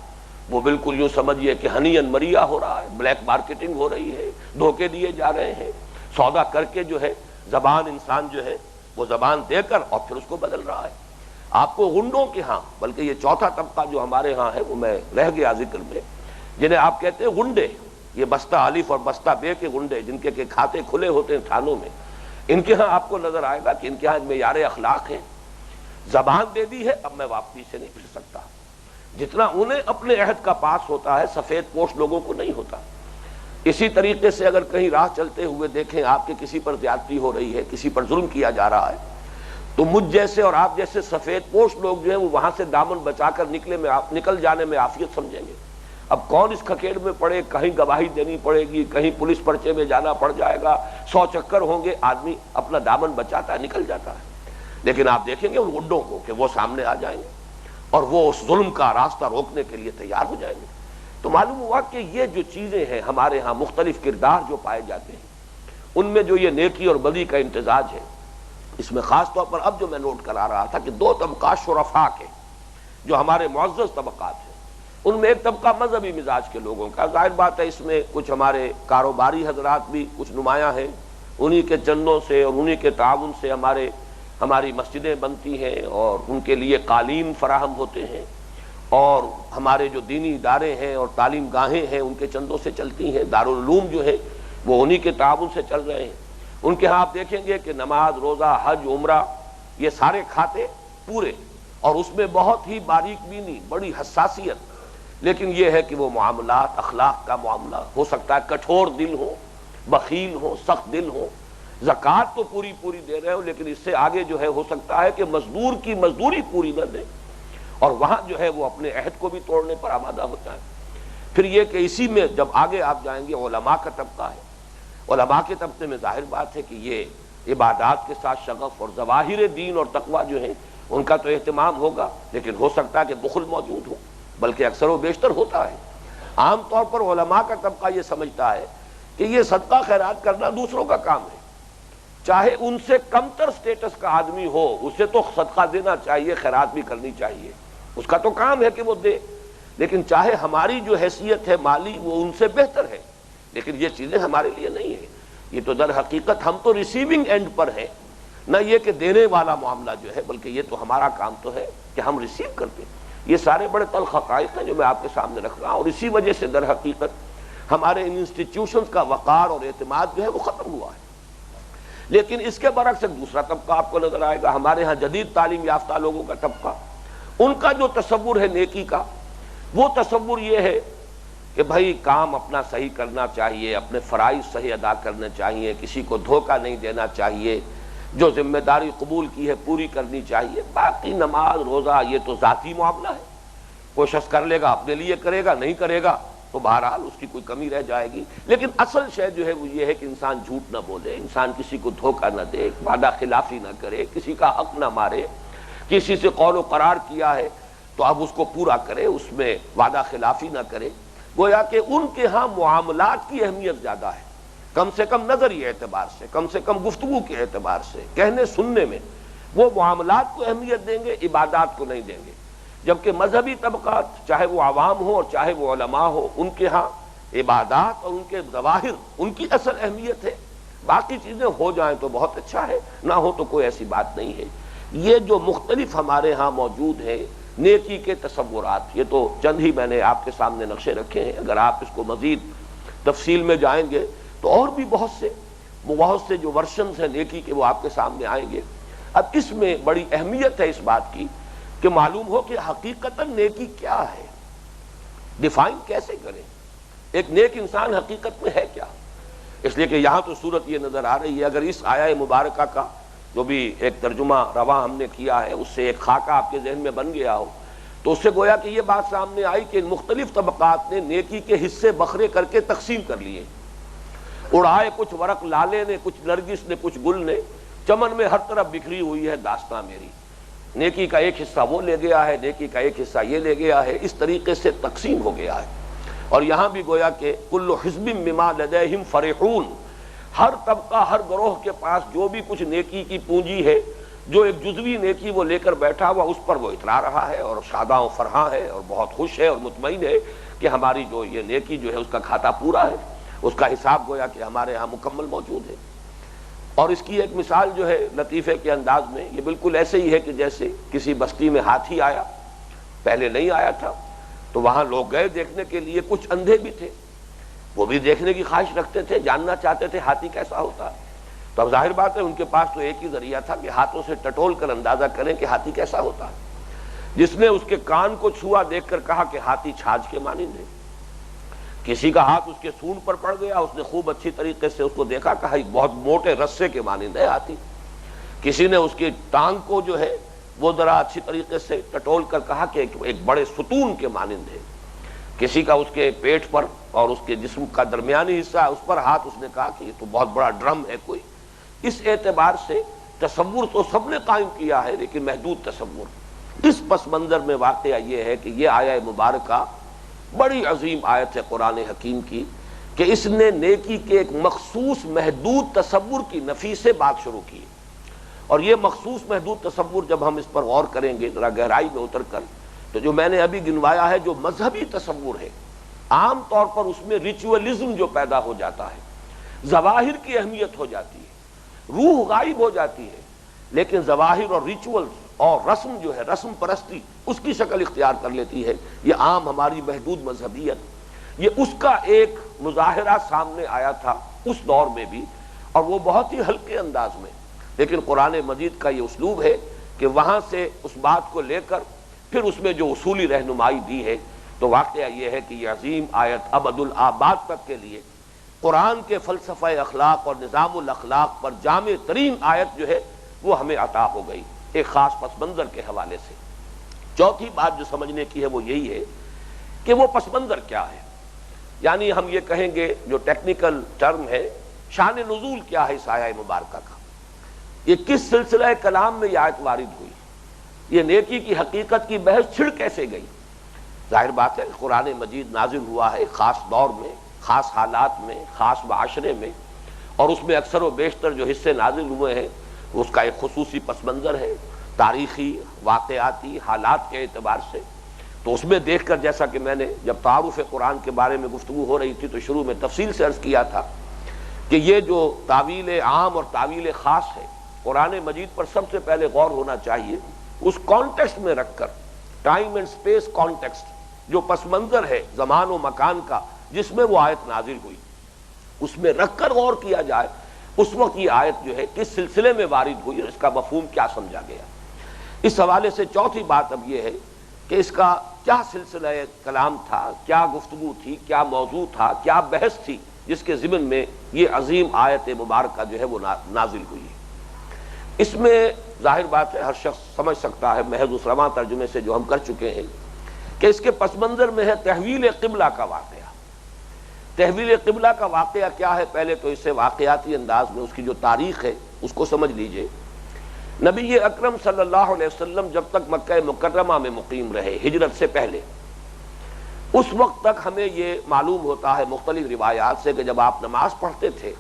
وہ بالکل یوں سمجھیے کہ ہنی مریا ہو رہا ہے، بلیک مارکیٹنگ ہو رہی ہے، دھوکے دیے جا رہے ہیں، سودا کر کے جو ہے زبان انسان جو ہے وہ زبان دے کر اور پھر اس کو بدل رہا ہے۔ آپ کو غنڈوں کے ہاں، بلکہ یہ چوتھا طبقہ جو ہمارے ہاں ہے وہ میں رہ گیا ذکر میں، جنہیں آپ کہتے ہیں غنڈے، یہ بستہ الف اور بستہ بے کے غنڈے، جن کے کھاتے کھلے ہوتے ہیں تھانوں میں، ان کے ہاں آپ کو نظر آئے گا کہ ان کے ہاں معیار اخلاق ہے، زبان دے دی ہے اب میں واپسی سے نہیں پھر سکتا، جتنا انہیں اپنے عہد کا پاس ہوتا ہے سفید پوش لوگوں کو نہیں ہوتا۔ اسی طریقے سے اگر کہیں راہ چلتے ہوئے دیکھیں آپ کے کسی پر زیادتی ہو رہی ہے، کسی پر ظلم کیا جا رہا ہے، تو مجھ جیسے اور آپ جیسے سفید پوش لوگ جو ہیں وہ وہاں سے دامن بچا کر نکل جانے میں عافیت سمجھیں گے۔ اب کون اس کھکیڑ میں پڑے، کہیں گواہی دینی پڑے گی، کہیں پولیس پرچے میں جانا پڑ جائے گا، 100 چکر ہوں گے، آدمی اپنا دامن بچاتا ہے، نکل جاتا ہے۔ لیکن آپ دیکھیں گے ان گڈوں کو کہ وہ سامنے آ جائیں گے اور وہ اس ظلم کا راستہ روکنے کے لیے تیار ہو جائیں گے۔ تو معلوم ہوا کہ یہ جو چیزیں ہیں ہمارے ہاں مختلف کردار جو پائے جاتے ہیں، ان میں جو یہ نیکی اور بدی کا امتزاج ہے، اس میں خاص طور پر اب جو میں نوٹ کرا رہا تھا کہ دو طبقات شرفاء کے جو ہمارے معزز طبقات ہیں، ان میں ایک طبقہ مذہبی مزاج کے لوگوں کا، ظاہر بات ہے اس میں کچھ ہمارے کاروباری حضرات بھی کچھ نمایاں ہیں، انہی کے چندوں سے اور انہی کے تعاون سے ہماری مسجدیں بنتی ہیں اور ان کے لیے قالین فراہم ہوتے ہیں، اور ہمارے جو دینی ادارے ہیں اور تعلیم گاہیں ہیں ان کے چندوں سے چلتی ہیں، دارالعلوم جو ہے وہ انہی کے تعاون سے چل رہے ہیں۔ ان کے ہاں آپ دیکھیں گے کہ نماز، روزہ، حج، عمرہ، یہ سارے کھاتے پورے، اور اس میں بہت ہی باریک بینی، بڑی حساسیت، لیکن یہ ہے کہ وہ معاملات اخلاق کا معاملہ ہو سکتا ہے کٹھور دل ہو، بخیل ہو، سخت دل ہو، زکوٰۃ تو پوری پوری دے رہے ہو لیکن اس سے آگے جو ہے ہو سکتا ہے کہ مزدور کی مزدوری پوری نہ دے، اور وہاں جو ہے وہ اپنے عہد کو بھی توڑنے پر آمادہ ہو جائے۔ پھر یہ کہ اسی میں جب آگے آپ جائیں گے علماء کا طبقہ ہے، علماء کے طبقے میں ظاہر بات ہے کہ یہ عبادات کے ساتھ شغف اور ظواہر دین اور تقویٰ جو ہے ان کا تو اہتمام ہوگا، لیکن ہو سکتا ہے کہ بخل موجود ہو، بلکہ اکثر و بیشتر ہوتا ہے۔ عام طور پر علماء کا طبقہ یہ سمجھتا ہے کہ یہ صدقہ خیرات کرنا دوسروں کا کام ہے، چاہے ان سے کمتر سٹیٹس کا آدمی ہو اسے تو صدقہ دینا چاہیے، خیرات بھی کرنی چاہیے، اس کا تو کام ہے کہ وہ دے، لیکن چاہے ہماری جو حیثیت ہے مالی وہ ان سے بہتر ہے، لیکن یہ چیزیں ہمارے لیے نہیں ہیں۔ یہ تو در حقیقت ہم تو ریسیونگ اینڈ پر ہیں، نہ یہ کہ دینے والا معاملہ جو ہے، بلکہ یہ تو ہمارا کام تو ہے کہ ہم ریسیو کرتے ہیں۔ یہ سارے بڑے تلخ حقائق ہیں جو میں آپ کے سامنے رکھ رہا ہوں، اور اسی وجہ سے در حقیقت ہمارے ان انسٹیٹیوشنز کا وقار اور اعتماد جو ہے وہ ختم ہوا ہے۔ لیکن اس کے برعکس ایک دوسرا طبقہ آپ کو نظر آئے گا، ہمارے ہاں جدید تعلیم یافتہ لوگوں کا طبقہ، ان کا جو تصور ہے نیکی کا، وہ تصور یہ ہے کہ بھائی کام اپنا صحیح کرنا چاہیے، اپنے فرائض صحیح ادا کرنے چاہیے، کسی کو دھوکہ نہیں دینا چاہیے، جو ذمہ داری قبول کی ہے پوری کرنی چاہیے، باقی نماز روزہ یہ تو ذاتی معاملہ ہے، کوئی شخص کر لے گا اپنے لیے کرے گا، نہیں کرے گا تو بہرحال اس کی کوئی کمی رہ جائے گی، لیکن اصل شے جو ہے وہ یہ ہے کہ انسان جھوٹ نہ بولے، انسان کسی کو دھوکہ نہ دے، وعدہ خلافی نہ کرے، کسی کا حق نہ مارے، کسی سے قول و قرار کیا ہے تو اب اس کو پورا کرے، اس میں وعدہ خلافی نہ کرے۔ گویا کہ ان کے ہاں معاملات کی اہمیت زیادہ ہے، کم سے کم نظری اعتبار سے، کم سے کم گفتگو کے اعتبار سے، کہنے سننے میں وہ معاملات کو اہمیت دیں گے، عبادات کو نہیں دیں گے، جبکہ مذہبی طبقات چاہے وہ عوام ہو اور چاہے وہ علماء ہو، ان کے ہاں عبادات اور ان کے ظواہر ان کی اصل اہمیت ہے، باقی چیزیں ہو جائیں تو بہت اچھا ہے، نہ ہو تو کوئی ایسی بات نہیں ہے۔ یہ جو مختلف ہمارے ہاں موجود ہیں نیکی کے تصورات، یہ تو چند ہی میں نے آپ کے سامنے نقشے رکھے ہیں، اگر آپ اس کو مزید تفصیل میں جائیں گے تو اور بھی بہت سے جو ورشنز ہیں نیکی کے وہ آپ کے سامنے آئیں گے۔ اب اس میں بڑی اہمیت ہے اس بات کی کہ معلوم ہو کہ حقیقتاً نیکی کیا ہے، ڈیفائن کیسے کریں، ایک نیک انسان حقیقت میں ہے کیا۔ اس لیے کہ یہاں تو صورت یہ نظر آ رہی ہے، اگر اس آیہ مبارکہ کا جو بھی ایک ترجمہ رواں ہم نے کیا ہے اس سے ایک خاکہ آپ کے ذہن میں بن گیا ہو تو اس سے گویا کہ یہ بات سامنے آئی کہ ان مختلف طبقات نے نیکی کے حصے بکھرے کر کے تقسیم کر لیے، اڑائے کچھ ورق لالے نے، کچھ نرگس نے، کچھ گل نے، چمن میں ہر طرف بکھری ہوئی ہے داستاں میری، نیکی کا ایک حصہ وہ لے گیا ہے، نیکی کا ایک حصہ یہ لے گیا ہے، اس طریقے سے تقسیم ہو گیا ہے۔ اور یہاں بھی گویا کہ کل حزب بما لدیہم فرحون، ہر طبقہ ہر گروہ کے پاس جو بھی کچھ نیکی کی پونجی ہے، جو ایک جزوی نیکی وہ لے کر بیٹھا ہوا اس پر وہ اترا رہا ہے اور شاداں و فرحاں ہے اور بہت خوش ہے اور مطمئن ہے کہ ہماری جو یہ نیکی جو ہے اس کا کھاتا پورا ہے، اس کا حساب گویا کہ ہمارے ہاں مکمل موجود ہے۔ اور اس کی ایک مثال جو ہے لطیفے کے انداز میں یہ بالکل ایسے ہی ہے کہ جیسے کسی بستی میں ہاتھی آیا، پہلے نہیں آیا تھا تو وہاں لوگ گئے دیکھنے کے لیے، کچھ اندھے بھی تھے، وہ بھی دیکھنے کی خواہش رکھتے تھے، جاننا چاہتے تھے ہاتھی کیسا ہوتا ہے، تو اب ظاہر بات ہے ان کے پاس تو ایک ہی ذریعہ تھا کہ ہاتھوں سے ٹٹول کر اندازہ کریں کہ ہاتھی کیسا ہوتا ہے۔ جس نے اس کے کان کو چھوا دیکھ کر کہا کہ ہاتھی چھاچ کے مانند ہے، کسی کا ہاتھ اس کے سونڈ پر پڑ گیا، اس نے خوب اچھی طریقے سے اس کو دیکھا، کہا ایک بہت موٹے رسے کے مانند ہے ہاتھی، کسی نے اس کی ٹانگ کو جو ہے وہ ذرا اچھی طریقے سے ٹٹول کر کہا کہ ایک بڑے ستون کے مانند ہے، کسی کا اس کے پیٹ پر اور اس کے جسم کا درمیانی حصہ ہے اس پر ہاتھ، اس نے کہا کہ یہ تو بہت بڑا ڈرم ہے کوئی۔ اس اعتبار سے تصور تو سب نے قائم کیا ہے لیکن محدود تصور۔ اس پس منظر میں واقعہ یہ ہے کہ یہ آیہ مبارکہ بڑی عظیم آیت ہے قرآن حکیم کی کہ اس نے نیکی کے ایک مخصوص محدود تصور کی نفی سے بات شروع کی، اور یہ مخصوص محدود تصور جب ہم اس پر غور کریں گے ذرا گہرائی میں اتر کر تو جو میں نے ابھی گنوایا ہے جو مذہبی تصور ہے، عام طور پر اس میں ریچولزم جو پیدا ہو جاتا ہے، ظواہر کی اہمیت ہو جاتی ہے، روح غائب ہو جاتی ہے، لیکن ظواہر اور ریچولز اور رسم جو ہے، رسم پرستی اس کی شکل اختیار کر لیتی ہے۔ یہ عام ہماری محدود مذہبیت، یہ اس کا ایک مظاہرہ سامنے آیا تھا اس دور میں بھی، اور وہ بہت ہی ہلکے انداز میں، لیکن قرآن مجید کا یہ اسلوب ہے کہ وہاں سے اس بات کو لے کر پھر اس میں جو اصولی رہنمائی دی ہے، تو واقعہ یہ ہے کہ یہ عظیم آیت ابد الآباد تک کے لیے قرآن کے فلسفہ اخلاق اور نظام الاخلاق پر جامع ترین آیت جو ہے وہ ہمیں عطا ہو گئی ایک خاص پس منظر کے حوالے سے۔ چوتھی بات جو سمجھنے کی ہے وہ یہی ہے کہ وہ پس منظر کیا ہے، یعنی ہم یہ کہیں گے جو ٹیکنیکل ٹرم ہے، شان نزول کیا ہے اس آیہ مبارکہ کا، یہ کس سلسلہ کلام میں یہ آیت وارد ہوئی، یہ نیکی کی حقیقت کی بحث چھڑ کیسے گئی۔ ظاہر بات ہے قرآن مجید نازل ہوا ہے خاص دور میں، خاص حالات میں، خاص معاشرے میں، اور اس میں اکثر و بیشتر جو حصے نازل ہوئے ہیں اس کا ایک خصوصی پس منظر ہے، تاریخی واقعاتی حالات کے اعتبار سے۔ تو اس میں دیکھ کر، جیسا کہ میں نے جب تعارف قرآن کے بارے میں گفتگو ہو رہی تھی تو شروع میں تفصیل سے عرض کیا تھا کہ یہ جو تعویل عام اور تعویل خاص ہے، قرآن مجید پر سب سے پہلے غور ہونا چاہیے اس کانٹیکسٹ میں رکھ کر، ٹائم اینڈ سپیس کانٹیکسٹ، جو پس منظر ہے زمان و مکان کا جس میں وہ آیت نازل ہوئی، اس میں رکھ کر غور کیا جائے اس وقت یہ آیت جو ہے کس سلسلے میں وارد ہوئی اور اس کا مفہوم کیا سمجھا گیا۔ اس حوالے سے چوتھی بات اب یہ ہے کہ اس کا کیا سلسلہ کلام تھا، کیا گفتگو تھی، کیا موضوع تھا، کیا بحث تھی جس کے ضمن میں یہ عظیم آیت مبارکہ جو ہے وہ نازل ہوئی ہے۔ اس میں ظاہر بات ہے ہر شخص سمجھ سکتا ہے محض اس رواں ترجمے سے جو ہم کر چکے ہیں کہ اس کے پس منظر میں ہے تحویل قبلہ کا واقعہ۔ تحویل قبلہ کا واقعہ کیا ہے؟ پہلے تو اسے واقعاتی انداز میں اس کی جو تاریخ ہے اس کو سمجھ لیجئے۔ نبی اکرم صلی اللہ علیہ وسلم جب تک مکہ مکرمہ میں مقیم رہے ہجرت سے پہلے، اس وقت تک ہمیں یہ معلوم ہوتا ہے مختلف روایات سے کہ جب آپ نماز پڑھتے تھے،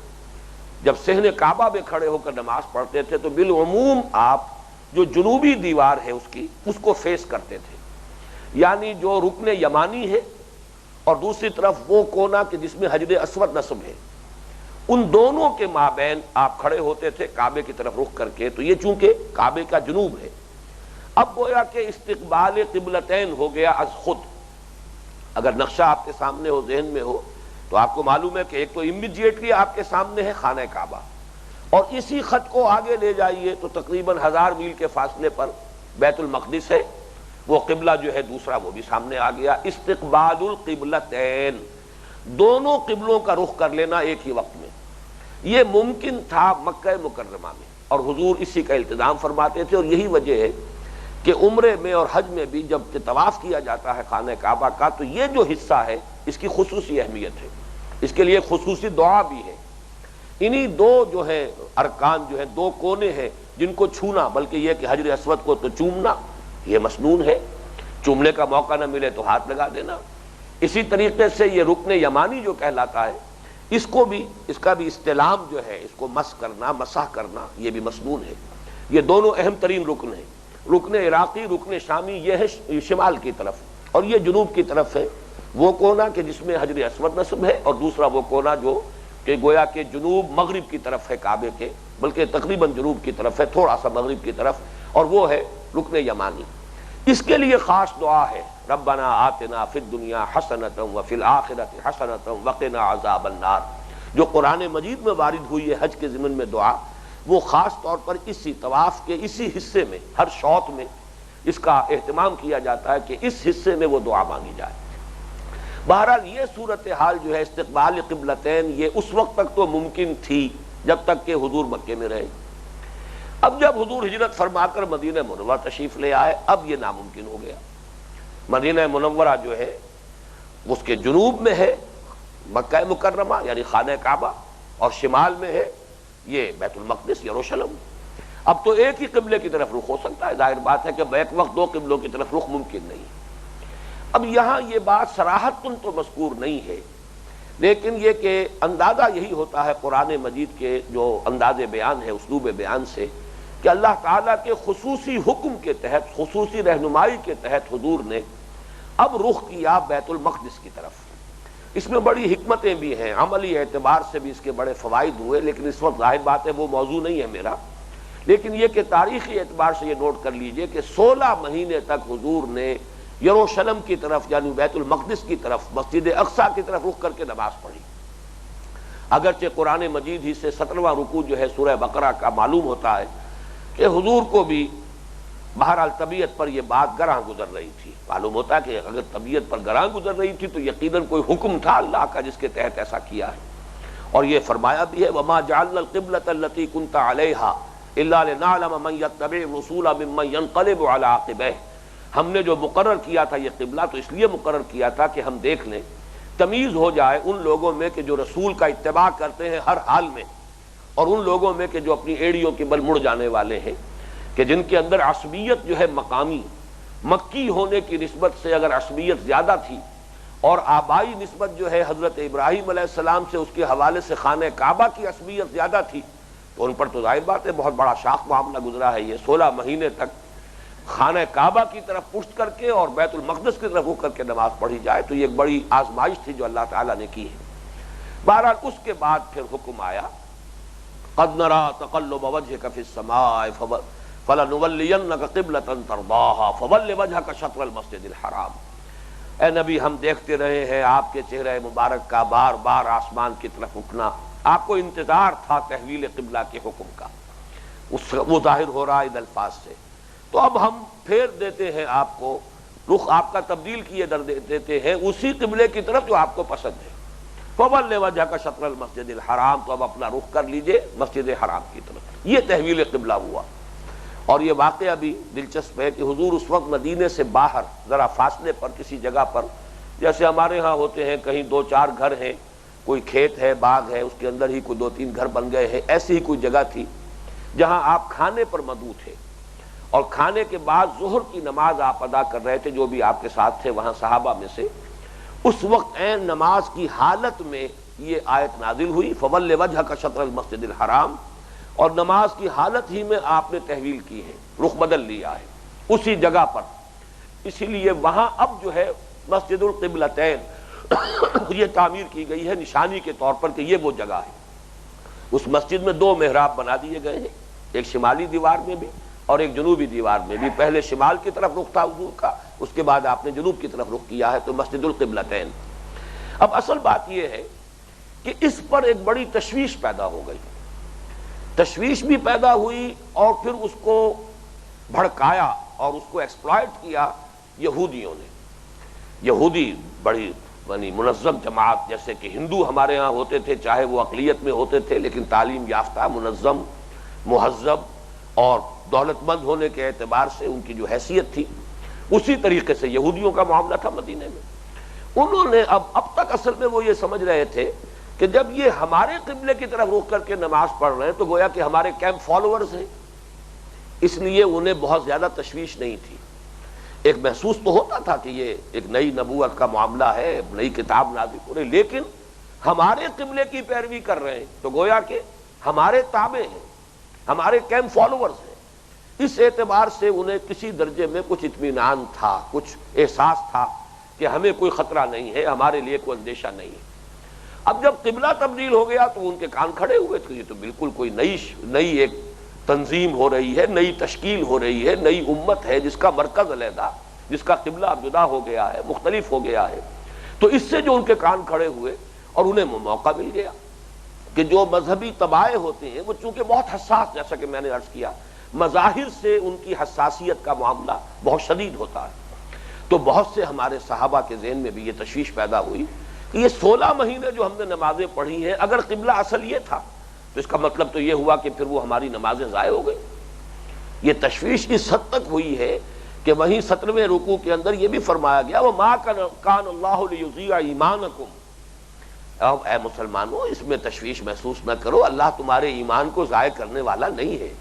جب صحن کعبہ میں کھڑے ہو کر نماز پڑھتے تھے تو بالعموم آپ جو جنوبی دیوار ہے اس کو فیس کرتے تھے، یعنی جو رکن یمانی ہے اور دوسری طرف وہ کونا کہ جس میں حجر اسود نصب ہے، ان دونوں کے مابین آپ کھڑے ہوتے تھے کعبے کی طرف رخ کر کے۔ تو یہ چونکہ کعبے کا جنوب ہے، اب گویا کہ استقبال قبلتین ہو گیا از خود۔ اگر نقشہ آپ کے سامنے ہو، ذہن میں ہو، تو آپ کو معلوم ہے کہ ایک تو امیڈیٹلی آپ کے سامنے ہے خانہ کعبہ، اور اسی خط کو آگے لے جائیے تو تقریباً 1000 میل کے فاصلے پر بیت المقدس ہے، وہ قبلہ جو ہے دوسرا وہ بھی سامنے آ گیا۔ استقبال القبلتین، دونوں قبلوں کا رخ کر لینا ایک ہی وقت میں، یہ ممکن تھا مکہ مکرمہ میں، اور حضور اسی کا التزام فرماتے تھے۔ اور یہی وجہ ہے کہ عمرے میں اور حج میں بھی جب طواف کیا جاتا ہے خانہ کعبہ کا تو یہ جو حصہ ہے اس کی خصوصی اہمیت ہے، اس کے لیے خصوصی دعا بھی ہے۔ انہی دو جو ہے ارکان جو ہیں، دو کونے ہیں جن کو چھونا، بلکہ یہ کہ حجر اسود کو تو چومنا یہ مسنون ہے، چومنے کا موقع نہ ملے تو ہاتھ لگا دینا۔ اسی طریقے سے یہ رکن یمانی جو کہلاتا ہے، اس کو بھی، اس کا بھی استلام جو ہے، اس کو مس کرنا، مسح کرنا، یہ بھی مسنون ہے۔ یہ دونوں اہم ترین رکن ہیں، رکن عراقی، رکن شامی، یہ ہے شمال کی طرف، اور یہ جنوب کی طرف ہے وہ کونا کہ جس میں حجر اسود نصب ہے، اور دوسرا وہ کونا جو کہ گویا کہ جنوب مغرب کی طرف ہے کعبے کے، بلکہ تقریباً جنوب کی طرف ہے، تھوڑا سا مغرب کی طرف، اور وہ ہے رکن یمانی۔ اس کے لیے خاص دعا ہے، ربنا آتنا فی الدنیا حسنۃ وفی الآخرۃ حسنۃ وقنا عذاب النار، جو قرآن مجید میں وارد ہوئی ہے حج کے ضمن میں دعا، وہ خاص طور پر اسی طواف کے اسی حصے میں، ہر شوط میں اس کا اہتمام کیا جاتا ہے کہ اس حصے میں وہ دعا مانگی جائے۔ بہرحال یہ صورتحال جو ہے استقبال قبلتین، یہ اس وقت تک تو ممکن تھی جب تک کہ حضور مکے میں رہے۔ اب جب حضور ہجرت فرما کر مدینہ منورہ تشریف لے آئے، اب یہ ناممکن ہو گیا۔ مدینہ منورہ جو ہے اس کے جنوب میں ہے مکہ مکرمہ یعنی خانہ کعبہ، اور شمال میں ہے یہ بیت المقدس یروشلم۔ اب تو ایک ہی قبلے کی طرف رخ ہو سکتا ہے، ظاہر بات ہے کہ بیک وقت دو قبلوں کی طرف رخ ممکن نہیں۔ اب یہاں یہ بات صراحتاً تو مذکور نہیں ہے، لیکن یہ کہ اندازہ یہی ہوتا ہے قرآن مجید کے جو انداز بیان ہے، اسلوب بیان سے، کہ اللہ تعالیٰ کے خصوصی حکم کے تحت، خصوصی رہنمائی کے تحت حضور نے اب رخ کیا بیت المقدس کی طرف۔ اس میں بڑی حکمتیں بھی ہیں، عملی اعتبار سے بھی اس کے بڑے فوائد ہوئے، لیکن اس وقت ظاہر بات ہے وہ موضوع نہیں ہے میرا، لیکن یہ کہ تاریخی اعتبار سے یہ نوٹ کر لیجئے کہ 16 مہینے تک حضور نے یروشلم کی طرف یعنی بیت المقدس کی طرف، مسجد اقصیٰ کی طرف رخ کر کے نماز پڑھی۔ اگرچہ قرآن مجید ہی سے 17واں رکوع جو ہے سورہ بقرہ کا معلوم ہوتا ہے کہ حضور کو بھی بہرحال طبیعت پر یہ بات گراں گزر رہی تھی. معلوم ہوتا ہے کہ اگر طبیعت پر گراں گزر رہی تھی تو یقیناً کوئی حکم تھا اللہ کا جس کے تحت ایسا کیا ہے. اور یہ فرمایا بھی ہے وَمَا جَعَلْنَا الْقِبْلَةَ الَّتِي كُنْتَ عَلَيْهَا إِلَّا لِنَعْلَمَ مَن يَتَّبِعُ الرُّسُولَ مِمَّن يَنقَلِبُ عَلَىٰ عَقِبَيْهِ. ہم نے جو مقرر کیا تھا یہ قبلہ تو اس لیے مقرر کیا تھا کہ ہم دیکھ لیں، تمیز ہو جائے ان لوگوں میں کہ جو رسول کا اتباع کرتے ہیں ہر حال میں، اور ان لوگوں میں کہ جو اپنی ایڑیوں کے بل مڑ جانے والے ہیں، کہ جن کے اندر عصبیت جو ہے مقامی مکی ہونے کی نسبت سے اگر عصبیت زیادہ تھی، اور آبائی نسبت جو ہے حضرت ابراہیم علیہ السلام سے اس کے حوالے سے خانہ کعبہ کی عصبیت زیادہ تھی، تو ان پر تو ظاہر بات ہے بہت بڑا شاق معاملہ گزرا ہے. یہ 16 مہینے تک خانہ کعبہ کی طرف پشت کر کے اور بیت المقدس کی طرف رخ کر کے نماز پڑھی جائے تو یہ ایک بڑی آزمائش تھی جو اللہ تعالیٰ نے کی ہے. بہرحال اس کے بعد پھر حکم آیا قد نرى تقلب وجهك في السماء فلنولينك قبلة ترضاها فول وجهك شطر المسجد الحرام. اے نبی ہم دیکھتے رہے ہیں آپ کے چہرے مبارک کا بار بار آسمان کی طرف اٹھنا، آپ کو انتظار تھا تحویل قبلہ کے حکم کا، وہ ظاہر ہو رہا ہے ان الفاظ سے. تو اب ہم پھیر دیتے ہیں آپ کو، رخ آپ کا تبدیل کیے دیتے ہیں اسی قبلے کی طرف جو آپ کو پسند ہے. فول وجهك شطر المسجد الحرام، تو اب اپنا رخ کر لیجئے مسجد حرام کی طرف. یہ تحویل قبلہ ہوا. اور یہ واقعہ بھی دلچسپ ہے کہ حضور اس وقت مدینے سے باہر ذرا فاصلے پر کسی جگہ پر، جیسے ہمارے ہاں ہوتے ہیں کہیں 2-4 گھر ہیں، کوئی کھیت ہے، باغ ہے، اس کے اندر ہی کوئی 2-3 گھر بن گئے ہیں، ایسی ہی کوئی جگہ تھی جہاں آپ کھانے پر مدعو تھے، اور کھانے کے بعد ظہر کی نماز آپ ادا کر رہے تھے جو بھی آپ کے ساتھ تھے وہاں صحابہ میں سے. اس وقت عین نماز کی حالت میں یہ آیت نازل ہوئی فول وجهك شطر المسجد الحرام، اور نماز کی حالت ہی میں آپ نے تحویل کی ہے، رخ بدل لیا ہے اسی جگہ پر. اسی لیے وہاں اب جو ہے مسجد القبلتین یہ تعمیر کی گئی ہے نشانی کے طور پر کہ یہ وہ جگہ ہے. اس مسجد میں 2 محراب بنا دیے گئے ہیں، ایک شمالی دیوار میں بھی اور ایک جنوبی دیوار میں بھی. پہلے شمال کی طرف رخ تھا حضور کا، اس کے بعد آپ نے جنوب کی طرف رخ کیا ہے، تو مسجد القبلتین. اب اصل بات یہ ہے کہ اس پر ایک بڑی تشویش پیدا ہو گئی. تشویش بھی پیدا ہوئی اور پھر اس کو بھڑکایا اور اس کو ایکسپلائٹ کیا یہودیوں نے. یہودی بڑی منظم جماعت، جیسے کہ ہندو ہمارے ہاں ہوتے تھے، چاہے وہ اقلیت میں ہوتے تھے لیکن تعلیم یافتہ، منظم، مہذب اور دولت مند ہونے کے اعتبار سے ان کی جو حیثیت تھی، اسی طریقے سے یہودیوں کا معاملہ تھا مدینے میں. انہوں نے اب تک اصل میں وہ یہ سمجھ رہے تھے کہ جب یہ ہمارے قبلے کی طرف رخ کر کے نماز پڑھ رہے ہیں تو گویا کہ ہمارے کیمپ فالوورز ہیں، اس لیے انہیں بہت زیادہ تشویش نہیں تھی. ایک محسوس تو ہوتا تھا کہ یہ ایک نئی نبوت کا معاملہ ہے، نئی کتاب نازل ہو رہی، لیکن ہمارے قبلے کی پیروی کر رہے ہیں تو گویا کہ ہمارے تابع ہیں، ہمارے کیمپ فالوورز ہیں. اس اعتبار سے انہیں کسی درجے میں کچھ اطمینان تھا، کچھ احساس تھا کہ ہمیں کوئی خطرہ نہیں ہے، ہمارے لیے کوئی اندیشہ نہیں ہے. اب جب قبلہ تبدیل ہو گیا تو ان کے کان کھڑے ہوئے کہ یہ تو بالکل کوئی نئی ایک تنظیم ہو رہی ہے، نئی تشکیل ہو رہی ہے، نئی امت ہے جس کا مرکز علیحدہ، جس کا قبلہ اب جدا ہو گیا ہے، مختلف ہو گیا ہے. تو اس سے جو ان کے کان کھڑے ہوئے اور انہیں موقع مل گیا کہ جو مذہبی تباہ ہوتے ہیں وہ چونکہ بہت حساس، جیسا کہ میں نے عرض کیا، مظاہر سے ان کی حساسیت کا معاملہ بہت شدید ہوتا ہے. تو بہت سے ہمارے صحابہ کے ذہن میں بھی یہ تشویش پیدا ہوئی کہ یہ 16 مہینے جو ہم نے نمازیں پڑھی ہیں، اگر قبلہ اصل یہ تھا تو اس کا مطلب تو یہ ہوا کہ پھر وہ ہماری نمازیں ضائع ہو گئی. یہ تشویش اس حد تک ہوئی ہے کہ وہیں 17ویں رکوع کے اندر یہ بھی فرمایا گیا وَمَا كَانَ اللَّهُ لِيُضِيعَ إِيمَانَكُمْ. اب اے مسلمانوں اس میں تشویش محسوس نہ کرو، اللہ تمہارے ایمان کو ضائع کرنے والا نہیں ہے.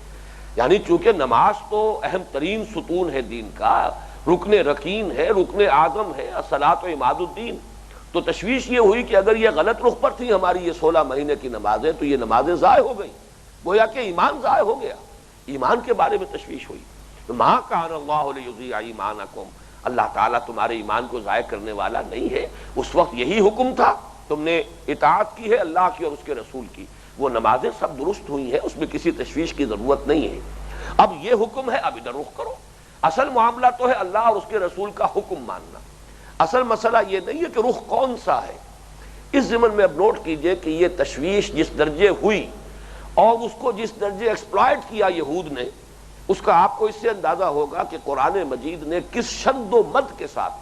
یعنی چونکہ نماز تو اہم ترین ستون ہے دین کا، رکن رکین ہے، رکن اعظم ہے، الصلاۃ و عماد الدین. تو تشویش یہ ہوئی کہ اگر یہ غلط رخ پر تھی ہماری یہ 16 مہینے کی نمازیں تو یہ نمازیں ضائع ہو گئیں، گویا کہ ایمان ضائع ہو گیا. ایمان کے بارے میں تشویش ہوئی. مَا كَانَ اللَّهُ لِيُضِيعَ إِيمَانَكُمْ، اللہ تعالیٰ تمہارے ایمان کو ضائع کرنے والا نہیں ہے. اس وقت یہی حکم تھا، تم نے اطاعت کی ہے اللہ کی اور اس کے رسول کی، وہ نمازیں سب درست ہوئی ہیں، اس میں کسی تشویش کی ضرورت نہیں ہے. اب یہ حکم ہے، اب ادھر رخ کرو. اصل معاملہ تو ہے اللہ اور اس کے رسول کا حکم ماننا. اصل مسئلہ یہ نہیں ہے کہ رخ کون سا ہے. اس ضمن میں اب نوٹ کیجئے کہ یہ تشویش جس درجے ہوئی اور اس کو جس درجے ایکسپلائٹ کیا یہود نے، اس کا آپ کو اس سے اندازہ ہوگا کہ قرآن مجید نے کس شد و مد کے ساتھ،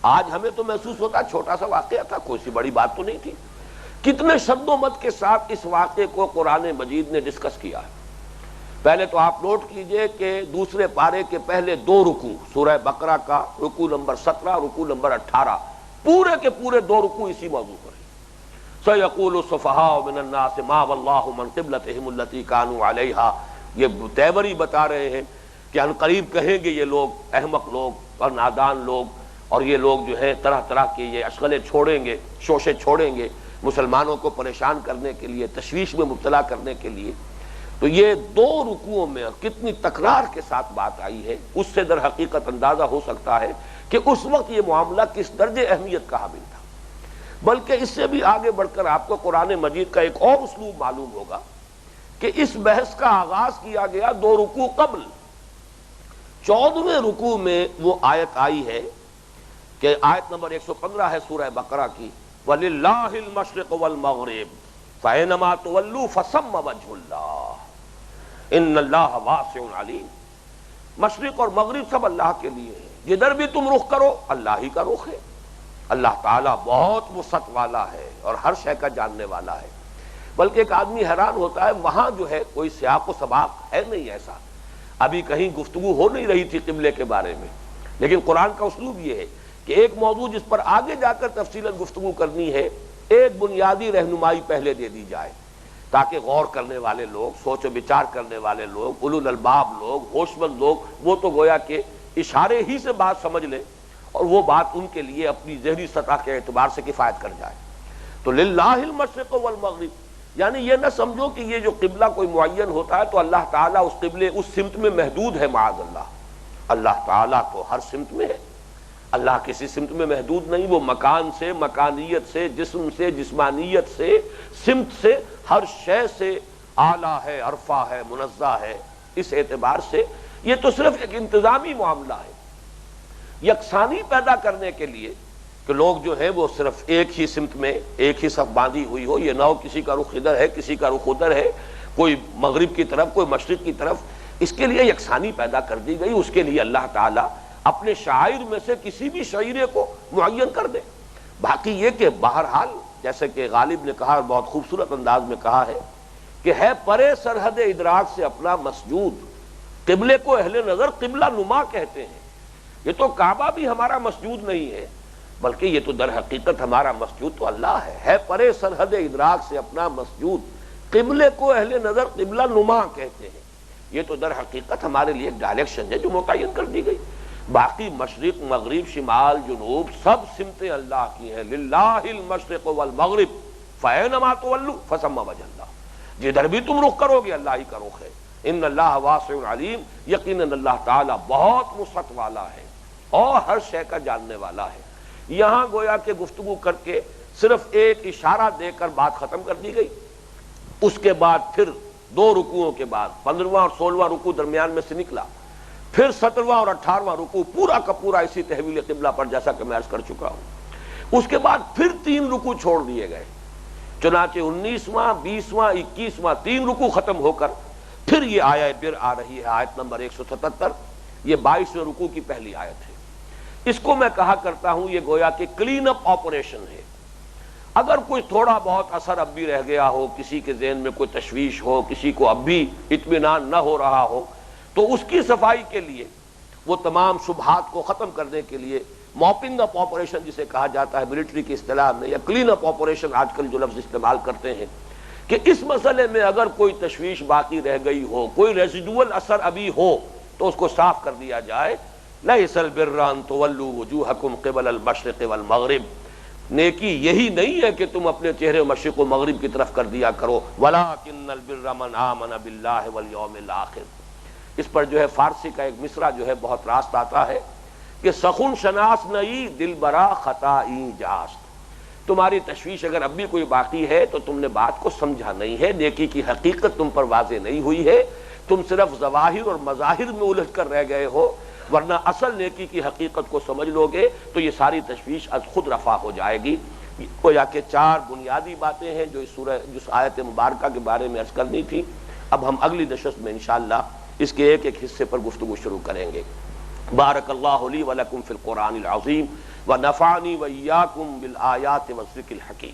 آج ہمیں تو محسوس ہوتا چھوٹا سا واقعہ تھا، کوئی سی بڑی بات تو نہیں تھی، کتنے شد و مد کے ساتھ اس واقعے کو قرآن مجید نے ڈسکس کیا ہے۔ پہلے تو آپ نوٹ کیجئے کہ دوسرے پارے کے پہلے 2 رکوع، سورہ بقرہ کا رکوع نمبر 17، رکوع نمبر 18، پورے کے پورے 2 رکوع اسی موضوع پر ہیں۔ سَيَقُولُ السُّفَهَاءُ مِنَ النَّاسِ مَا وَلَّاهُ مَنْ قِبْلَتِهِمُ الَّتِي كَانُوا عَلَيْهَا، یہ تیوری بتا رہے ہیں کہ ان قریب کہیں گے یہ لوگ، احمق لوگ اور نادان لوگ، اور یہ لوگ جو ہے طرح طرح کے یہ اشغلیں چھوڑیں گے، شوشے چھوڑیں گے مسلمانوں کو پریشان کرنے کے لیے، تشویش میں مبتلا کرنے کے لیے۔ تو یہ 2 رکوعوں میں کتنی تکرار کے ساتھ بات آئی ہے، اس سے در حقیقت اندازہ ہو سکتا ہے کہ اس وقت یہ معاملہ کس درجے اہمیت کا حامل تھا۔ بلکہ اس سے بھی آگے بڑھ کر آپ کو قرآن مجید کا ایک اور اسلوب معلوم ہوگا کہ اس بحث کا آغاز کیا گیا 2 رکوع قبل۔ 14ویں رکوع میں وہ آیت آئی ہے کہ آیت نمبر 115 ہے سورہ بقرہ کی، وَلِلَّهِ الْمَشْرِقُ وَالْمَغْرِبُ فَأَيْنَمَا تُوَلُّوا فَثَمَّ وَجْهُ اللَّهِ إِنَّ اللَّهَ وَاسِعٌ عَلِيمٌ۔ مشرق اور مغرب سب اللہ کے لیے ہے، جدھر بھی تم رخ کرو اللہ ہی کا رخ ہے۔ اللہ تعالیٰ بہت وسعت والا ہے اور ہر شے کا جاننے والا ہے۔ بلکہ ایک آدمی حیران ہوتا ہے، وہاں جو ہے کوئی سیاق و سباق ہے نہیں ایسا، ابھی کہیں گفتگو ہو نہیں رہی تھی قبلے کے بارے میں، لیکن قرآن کا اسلوب یہ ہے کہ ایک موضوع جس پر آگے جا کر تفصیلاً گفتگو کرنی ہے، ایک بنیادی رہنمائی پہلے دے دی جائے تاکہ غور کرنے والے لوگ، سوچ و بچار کرنے والے لوگ، اولو الالباب لوگ، ہوش مند لوگ، وہ تو گویا کہ اشارے ہی سے بات سمجھ لیں اور وہ بات ان کے لیے اپنی ذہنی سطح کے اعتبار سے کفایت کر جائے۔ تو للہ المشرق والمغرب، یعنی یہ نہ سمجھو کہ یہ جو قبلہ کوئی معین ہوتا ہے تو اللہ تعالیٰ اس قبلے اس سمت میں محدود ہے، معاذ اللہ۔ اللہ تعالیٰ تو ہر سمت میں ہے، اللہ کسی سمت میں محدود نہیں، وہ مکان سے، مکانیت سے، جسم سے، جسمانیت سے، سمت سے، ہر شے سے اعلیٰ ہے، عرفہ ہے، منزہ ہے۔ اس اعتبار سے یہ تو صرف ایک انتظامی معاملہ ہے، یکسانی پیدا کرنے کے لیے کہ لوگ جو ہیں وہ صرف ایک ہی سمت میں ایک ہی صف باندھی ہوئی ہو، یہ نہ ہو کسی کا رخ ادھر ہے کسی کا رخ ادھر ہے، کوئی مغرب کی طرف کوئی مشرق کی طرف، اس کے لیے یکسانی پیدا کر دی گئی۔ اس کے لیے اللہ تعالیٰ اپنے شاعر میں سے کسی بھی شعیرے کو معین کر دے۔ باقی یہ کہ بہرحال جیسے کہ غالب نے کہا، بہت خوبصورت انداز میں کہا ہے کہ ہے پرے سرحد ادراک سے اپنا مسجود، قبلے کو اہل نظر قبلہ نما کہتے ہیں۔ یہ تو کعبہ بھی ہمارا مسجود نہیں ہے، بلکہ یہ تو در حقیقت ہمارا مسجود تو اللہ ہے پرے سرحد ادراک سے اپنا مسجود، قبلے کو اہل نظر قبلہ نما کہتے ہیں۔ یہ تو در حقیقت ہمارے لیے ایک ڈائریکشن ہے جو متعین کر دی گئی۔ باقی مشرق، مغرب، شمال، جنوب سب سمتیں اللہ کی ہیں۔ للہ المشرق والمغرب فأینما تولوا فثم وجہ اللہ، جدھر بھی تم رخ کرو گے اللہ ہی کا رخ ہے۔ ان اللہ واسع علیم، یقیناً اللہ تعالیٰ بہت وسعت والا ہے اور ہر شے کا جاننے والا ہے۔ یہاں گویا کہ گفتگو کر کے صرف ایک اشارہ دے کر بات ختم کر دی گئی۔ اس کے بعد پھر 2 رکوعوں کے بعد 15واں اور 16واں رکوع درمیان میں سے نکلا، پھر 17واں اور 18واں رکوع پورا کا پورا اسی تحویل قبلہ پر، جیسا کہ میں عرض کر چکا ہوں۔ اس کے بعد پھر 3 رکوع چھوڑ دیے گئے، چنانچہ 19واں، 20واں، 21واں 3 رکوع ختم ہو کر پھر یہ آیت پھر آ رہی ہے، آیت نمبر 177، یہ 22ویں رکوع کی پہلی آیت ہے۔ اس کو میں کہا کرتا ہوں یہ گویا کہ کلین اپ آپریشن ہے۔ اگر کوئی تھوڑا بہت اثر اب بھی رہ گیا ہو، کسی کے ذہن میں کوئی تشویش ہو، کسی کو اب بھی اطمینان نہ ہو رہا ہو، تو اس کی صفائی کے لیے، وہ تمام شبہات کو ختم کرنے کے لیے موپنگ اپ آپریشن جسے کہا جاتا ہے ملٹری کی اصطلاح میں، یا کلین اپ آپریشن آج کل جو لفظ استعمال کرتے ہیں، کہ اس مسئلے میں اگر کوئی تشویش باقی رہ گئی ہو، کوئی ریزیڈول اثر ابھی ہو، تو اس کو صاف کر دیا جائے۔ لیس البر ان تولوا وجوہکم قبل المشرق والمغرب، نیکی یہی نہیں ہے کہ تم اپنے چہرے مشرق و مغرب کی طرف کر دیا کرو، ولکن البر من آمن باللہ والیوم الآخر۔ اس پر جو ہے فارسی کا ایک مصرع جو ہے بہت راست آتا ہے کہ سخن شناس نئی دل برا خطائی جاست۔ تمہاری تشویش اگر اب بھی کوئی باقی ہے تو تم نے بات کو سمجھا نہیں ہے، نیکی کی حقیقت تم پر واضح نہیں ہوئی ہے، تم صرف ظواہر اور مظاہر میں الجھ کر رہ گئے ہو، ورنہ اصل نیکی کی حقیقت کو سمجھ لو گے تو یہ ساری تشویش از خود رفع ہو جائے گی۔ گویا کہ 4 بنیادی باتیں ہیں جو اس آیت مبارکہ کے بارے میں عرض کرنی تھی۔ اب ہم اگلی نشست میں انشاءاللہ اس کے ایک ایک حصے پر گفتگو شروع کریں گے۔ بارک اللہ لی ولکم فی القرآن العظیم ونفعنی وإیاکم بالآیات والذکر الحکیم۔